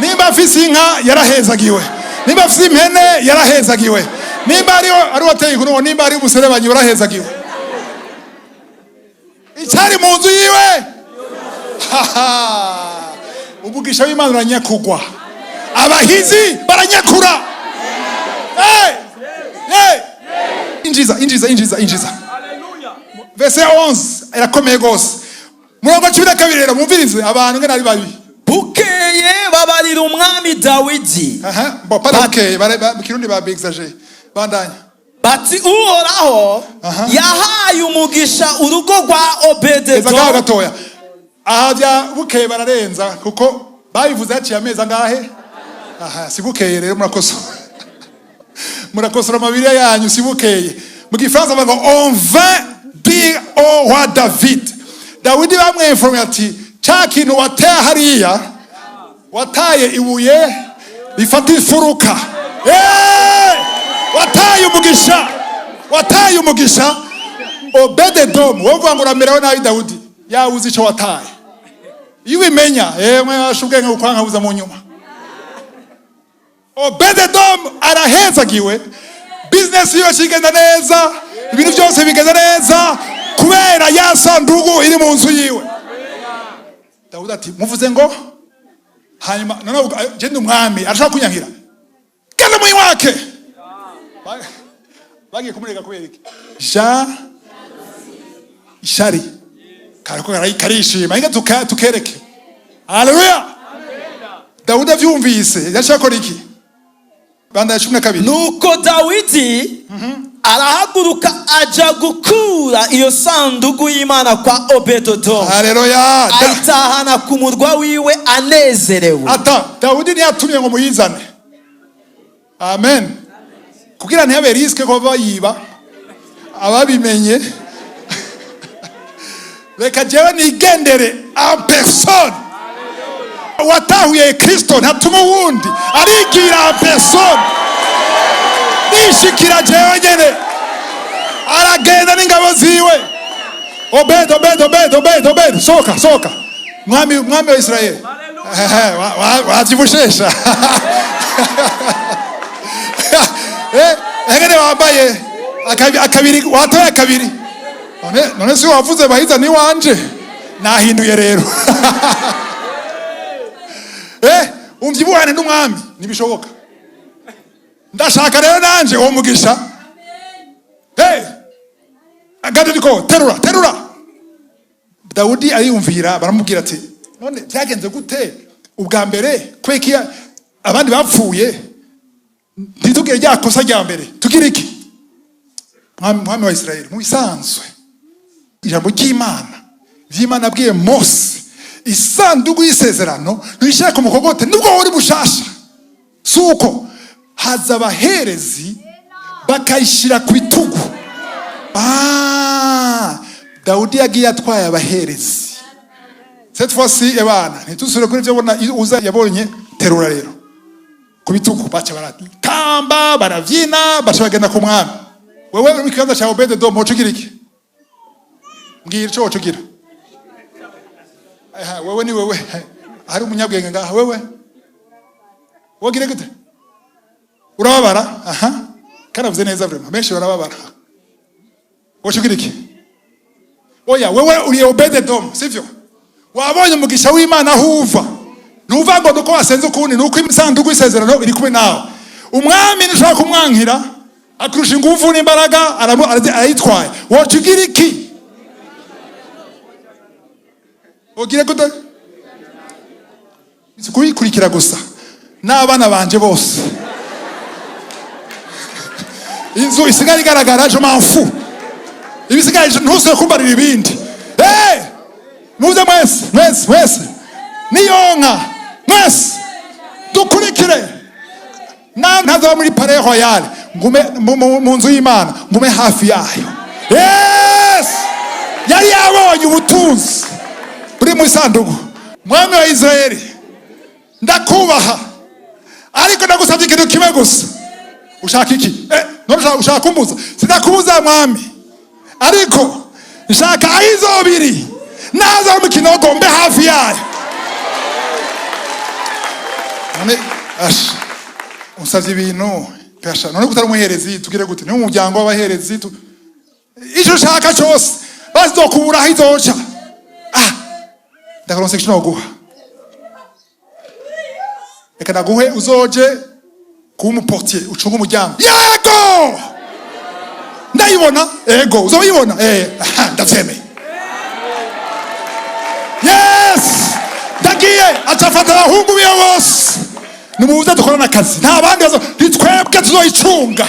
Nimba afise inka yarahezagiwe. Nimba afise impene yarahezagiwe. Nimba ari wateye inkuru, nimba ari umuserebanyi yarahezagiwe. Icyari mu nzu yiwe. Umugisha w'Imana uranyakugwa. Abahizi baranyakura. Injiza. Verset 11 irakomeye gose. Murongo 12 rero mumvirize abantu ngena ari babi. Bukeye babarira umwami Dawidi. Bukeye Kirundi ba exagere. Bandanya. Bati Uhoraho yahaye umugisha urugo rwa Obed Edom. Gatoya. Bya bukeye bararenza kuko babivuze yaciye amezi angahe? Si bukeye rero murakosora amabiri yanyu si bukeye. Mu Gifaransa bavuga on vint dire au roi David. Dawidi bamwinforme ati cya kintu wateye hariya wataye ibuye rifata ifuruka. Wataye umugisha Obed Edom. Wovuga ngo uramerewe nabi Dawidi yawuzi ico wataye. Iyo ubimenya mwe ashubwenge ukwanka buza mu nyuma. Obed Edom arahezagiwe. Business yiwe kigenda neza, ibintu byose bigenda neza kubera ya sanduku iri mu nzu yiwe. Dawudi ati muvuze ngo hanyuma none genda umwami arashaka kunyankira. Genda mu wake. Bagiye kumurega kubera iki? Ishari. Karako karishima inga tukereke. Haleluya. Dawudi avyumvise yashaka iki? Banda 12. Nuko Dawidi arahaguruka aja gukura iyo sanduku y'Imana kwa Obed Edom. Haleluya. Aitahana ku murwa wiwe anezerewe. Dawidi ntiyatumye ngo muyizane. Amen. Kugira ntiyabe riske ko bayiba ababimenye. Reka jewe nigendere en personne. Watahuye Kristo ntatuma wundi arigira en personne. Nishikira jewe nyene aragenda n'ingabo ziwe. Obed soka mwami wa Israeli. Wazibushesha. Engene wambaye akabiri watoye akabiri. None si wavuze bahiza ni wanje nahinduye rero. Umvyibuhane n'umwami nibishoboka. Ndashaka rero nanje uwo mugisha. Agadiko terura. Dawudi ariyumvira, baramubwira ati none byagenze gute ubwa mbere kweki abandi bapfuye ntitugire rya kosa rya mbere tugire iki? Mwami wa Israeli mu bisanzwe ijambo ry'Imana abwiye Mose isanduku y'isezerano nishaka ku mukogote nubwo wari bushasha suko haza abaherezi bakayishira ku bitugu. Dawudi yagiye atwaye abaherezi. Cette fois-ci ebana ntitusubire kuri ibyo bona uza yabonye terura rero ku bitugu baca baratamba baravyina baca bagenda ku mwami. Wewe mu kibanza cya Obed-Edomu ucugira iki? Mbwira ico ucugira. Wewe ni wewe hari umunyabwenge ngaha wewe wogire gute? Urababara? Karavuze neza vraiment benshi barababara. Ucugira iki? Oya wewe uri Obed-Edomu sivyo? Wabonye umugisha w'Imana huva. Nuva ngo nuko wasenze ukundi nuko imisanduku y'isezerano iri kumwe nawe. Umwami nishaka kumwankira akurusha ingufu n'imbaraga arayitwaye. Wocugira iki? Ogire gute? Kuyikurikira gusa n'abana banje bose. Inzu isigara igaragara je m'en ibisigaye ntuse kumbarira ibindi. Muze mwese niyonka mwese dukurikire ntaza muri Palais Royal ngume mu nzu y'Imana ngume hafi yayo. Yes yari yabonye ubutunzi buri mu isanduku. Mwami wa Israeli ndakubaha ariko ndagusabye ikintu kimwe gusa. Ushaka iki? None ushaka kumbuza? Sinakubuza mwami ariko nshaka ayizobiri naza mu kinogo mbe hafi yayo. None usavye ibintu pesha none kutari umuherezi tugire gute? Ni umuryango w'abaherezi ico shaka cyose bazokubura hizoca. Ndakaronse kino guha. Reka naguhe uzoje ku umuportier ucunga umuryango. Yego! Ndayibona? Ego, uzoyibona? Ndavyemeye. Yes! Ndagiye acafata abahungu biyo bose. Numubuze dukorana akazi. Nta bandi bazo nitwebwe tuzoyicunga.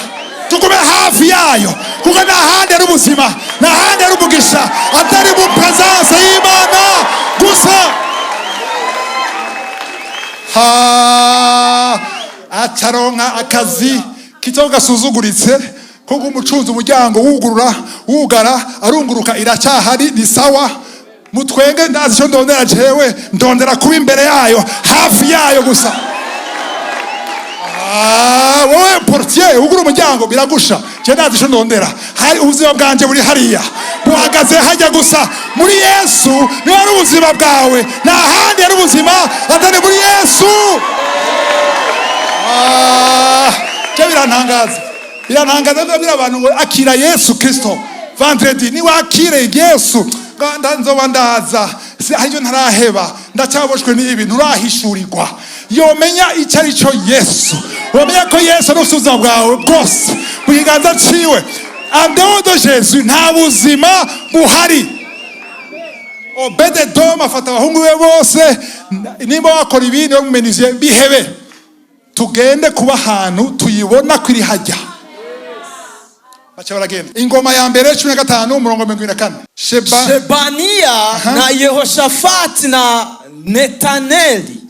Tugume hafi yayo. Kuko nahandi ari ubuzima, nahandi ari umugisha, atari mu presence y'Imana gusa. Acaronka akazi kitoga suzuguritse ko gumucunza umuryango wugara arunguruka iracyahari ni sawa. Mutwenge ndazi cyo ndondera jewe ndondera kuba imbere yayo hafi yayo gusa. Wowe portier ugura umuryango biragusha je ndazi cyo ndondera hari ubuzima bwanje buri hariya buhagaze hajya gusa muri Yesu niwe ari ubuzima bwawe nta handi ari ubuzima atari muri Yesu. Birantangaza ndabwira abantu ngo akira Yesu Kristo vendredi ni wakire Yesu nzoba ndaza ahijyo ntaraheba ndacyaboshwe n'ibi nturahishurirwa yomenya icyo ari cyo Yesu wamenya ko Yesu ari ubuzima bwawe bwose buhiganza ciwe andodo Yesu nta buzima buhari. Obed-Edomu afata abahungu be bose nimba wakora ibindi bamumenizie bihebe tugende kuba ahantu tuyibona kwiri hajya. Bacha baragenda ingoma ya mbere 15 umurongo 24. Shebania na Yehoshafati na Netaneli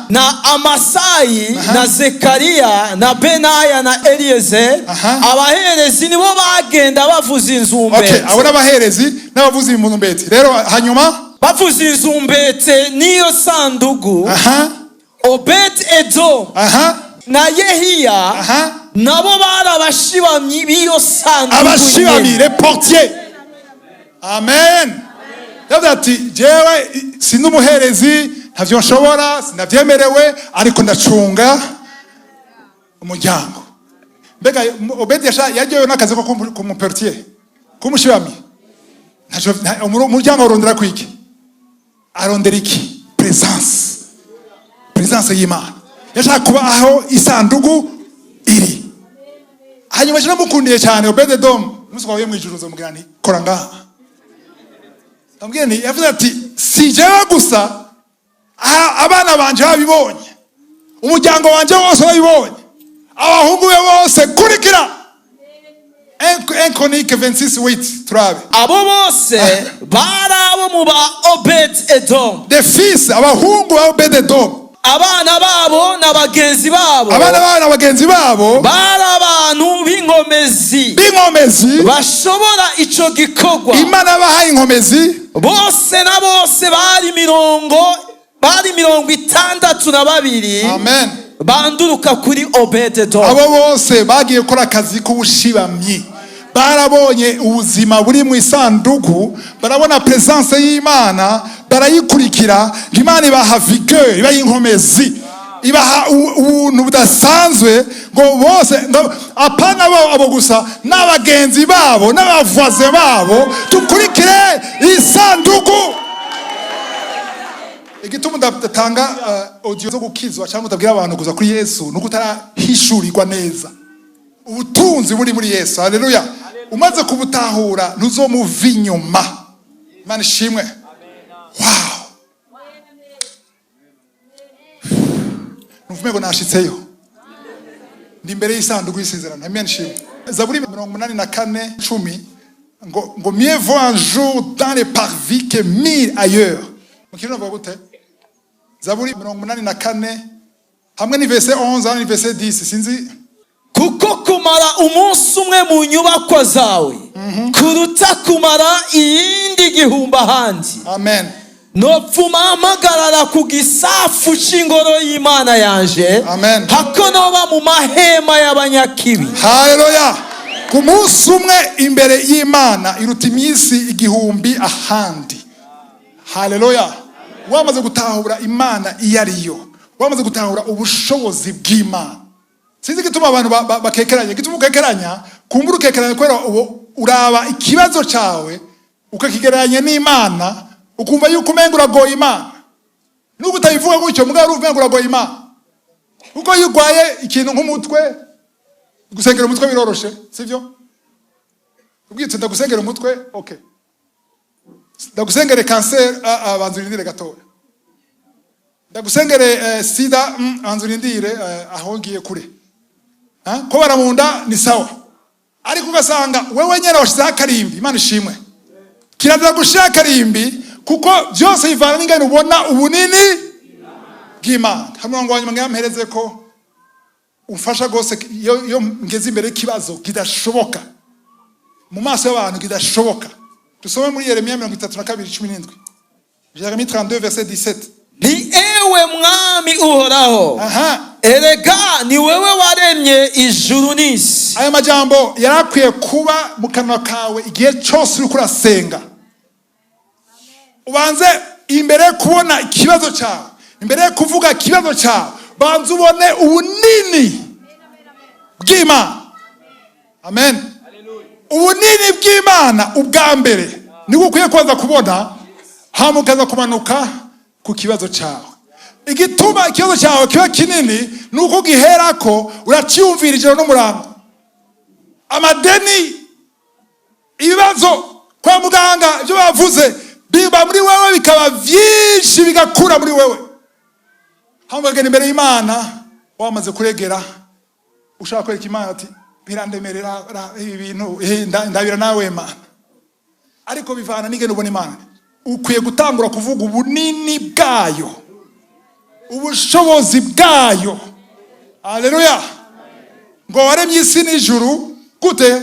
na Amasai na Zekaria na Benaya na Eliezer abaherezi nibo bagenda bavuza inzumbeti. Okay, abona abaherezi n'abavuza inzumbeti rero hanyuma bavuza inzumbeti niyo sandugu. Obed-Edomu na Yehiya nabo bari abashibamyi biyo sanduku. Abashibamyi les portiers. Amen. Yavuze ati jewe sindi umuherezi ntavyo nshobora sinavyemerewe ariko ndacunga umuryango. Mbega Obed-Edomu yagiyeyo n'akazi ko kumuportier kumushibamyi. Umuryango urondera kwiki? Arondera iki? Presence y'Imana. Yashaka kuba aho isanduku iri. Hanyuma cyane mukundiye cyane Obed-Edomu umunsi wawe mu ijuru uzomugirani kora ngaha. Ambwiye nti yavuze ati si jewe gusa abana banje babibonye, umuryango wanje wose babibonye, abahungu be bose kurikira 1 Chronique 26:8 turabe. Abo bose barabo mu ba Obed-Edom, the fils abahungu ba Obed-Edom, abana babo n'abagenzi babo, abana babo n'abagenzi babo bari abantu b'inkomezi bashobora ico gikorwa. Imana bahaye inkomezi bose na bose bari 62. Amen. Banduruka kuri Obed-Edom. Abo bose bagiye gukora akazi k'ubushibamyi, barabonye ubuzima buri mu isanduku, barabona presence y'Imana, barayikurikira. Imana ibaha vigueur, ibaha inkomezi, ibaha ubuntu budasanzwe, ngo bose apana abo gusa n'abagenzi babo n'abavoise babo tukurikire isanduku. Igituma ndatanga audio zo gukizwa cyangwa utabwira abantu kuza kuri Yesu nuko utarahishurirwa neza ubutunzi buri muri Yesu. Haleluya. Umaze kubutahura ntuzomuva inyuma. Imana ishimwe. Wow. Nuvume ngo nashitseyo ndi imbere y'isanduku y'isezerano. Imana ishimwe. Zaburi 84:10 ngo mieux vaut un jour dans les parvis que 1000 ailleurs. Mukirino bavuga gute? Zaburi 84 hamwe ni verset 11 ni verset 10 sinzi. Kuko kumara umunsi umwe mu nyubako zawe kuruta kumara iyindi gihumba handi. Amen. Nopfuma amagarara ku gisafu c'ingoro y'Imana yanje. Amen. Hako noba mu mahema y'abanyakibi. Haleluya. Ku munsi umwe imbere y'Imana iruta imisi igihumbi ahandi. Haleluya. Wamaze gutahura Imana iyariyo, wamaze gutahura ubushobozi bw'Imana. Sinzi gituma abantu bakekeranya, gituma ukekeranya, kumbura ukekeranya kwera uraba ikibazo cyawe ukakigereranya n'Imana, ukumva yuko umenga uragoye Imana. Nuko utabivuga gutyo mugabo uvuga uragoye Imana. Uko yugwaye ikintu nk'umutwe, gusengera umutwe biroroshe, sivyo? Ubwitse ndagusengera umutwe, okay. Ndagusengere cancer abanzurindire gatoya. Ndagusengere sida anzurindire ahongiye kure. Ko baramunda ni sawa. Ariko ugasanga wewe nyene washiza karimbi. Imana ishimwe. Kiraza gushira karimbi kuko byose bivana n'ingene ubona ubunini bw'Imana. Hamwe ngo wanyuma ngampereze ko umfasha gose yo ngeze imbere kibazo kidashoboka. Mu maso y'abantu kidashoboka. Tusome muri Yeremiya 32:17. Jeremie 32 verset 17. Ni ewe mwami uhoraho. Erega ni wewe waremye ijuru n'isi. Aya majambo yarakwiye kuba mu kanwa kawe igihe cyose uri kurasenga. Ubanze imbere kubona ikibazo cyawe, imbere kuvuga ikibazo cyawe, banze ubone ubunini bw'Imana. Amen. Ubunini bw'Imana ubwa mbere ni ukwiye kwanza kubona, hamukaza kumanuka ku kibazo cyawe. Igituma ikibazo cyawe kiba kinini nuko giherako uracyumvira ijoro n'umurango. Amadeni, ibibazo kwa muganga ibyo bavuze biba muri wewe bikaba byinshi bigakura muri wewe. Hamugana imbere y'Imana wamaze kuregera ushaka kwereka Imana ati birandemerera ibintu ndabira nawe Imana. Ariko bivana n'ingene ubona Imana. Ukwiye gutangura kuvuga ubunini bwayo, ubushobozi bwayo. Haleluya. Ngo waremye isi n'ijuru gute?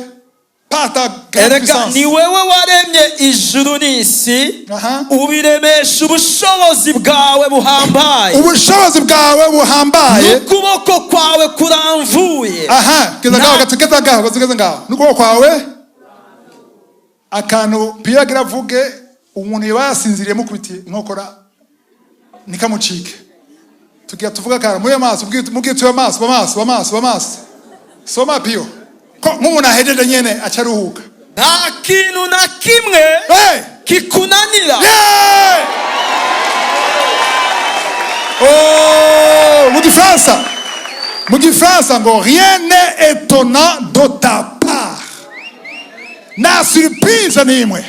Erega ni wewe waremye ijuru n'isi, ubiremesha ubushobozi bwawe buhambaye. Ubushobozi bwawe buhambaye. N'ukuboko kwawe kuramvuye. Keza ngaho. N'ukuboko kwawe akantu piyagira vuge umuntu yasinziriye mukubiti inkokora nikamucike. Tugiye tuvuga kana muri amaso mubwitse amaso. Soma piyo. Ko nk'umuntu ahejeje nyene acaruhuka. Nta kintu na kimwe kikunanira. Oh, mu Gifransa ngo rien n'est étonnant de ta part. Na surprise n'imwe.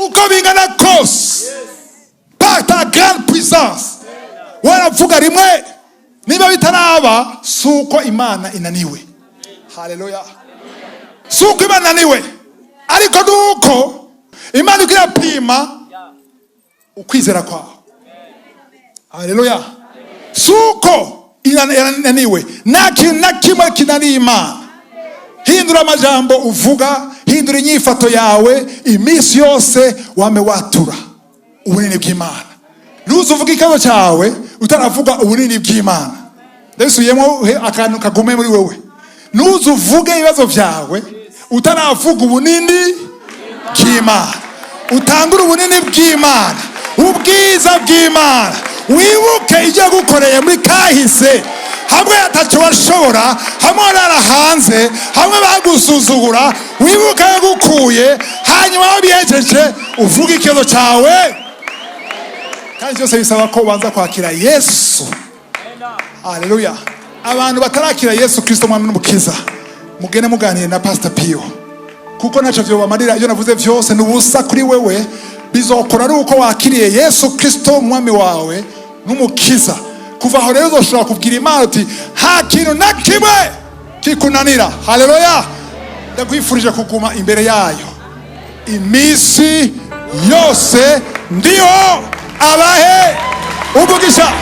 uko bingana kose, par ta grande puissance, waravuga rimwe niba bitaraba, suko Imana inaniwe. Haleluya. Suko Imana inaniwe, ariko nuko Imana igira pima ukwizera kwawe. Haleluya. Suko inaniwe na kimwe kinani Imana. Hindura amajambo uvuga, hindura inyifato yawe, iminsi yose wame watura ubunini bw'Imana. Nuzuvuga ikibazo cyawe utaravuga ubunini bw'Imana. Ndasubiyemo akantu kagume muri wewe. Nuzuvuge ibibazo byawe utaravuga ubunini bw'Imana. Utangura ubunini bw'Imana, ubwiza bw'Imana. Wibuke ijya gukoreye muri kahise, hamwe atacho bashobora, hamwe narahanze, hamwe bagusuzugura, wibuke yagukuye, hanyuma wabihejeje uvuga ikibazo cyawe. Kandi cyose bisaba ko ubanza kwakira Yesu. Haleluya. Abantu batarakira Yesu Kristo mwami n'umukiza, mugene muganire na Pastor Pio, kuko naco byo bamarira iyo navuze byose nubusa kuri wewe. Bizokora ari uko wakiriye Yesu Kristo mwami wawe n'umukiza. Kuva aho rero uzoshobora kubwira Imana uti nta kintu na kimwe kikunanira. Haleluya. Ndakwifurije kuguma imbere yayo iminsi yose, ndiho abahe umugisha.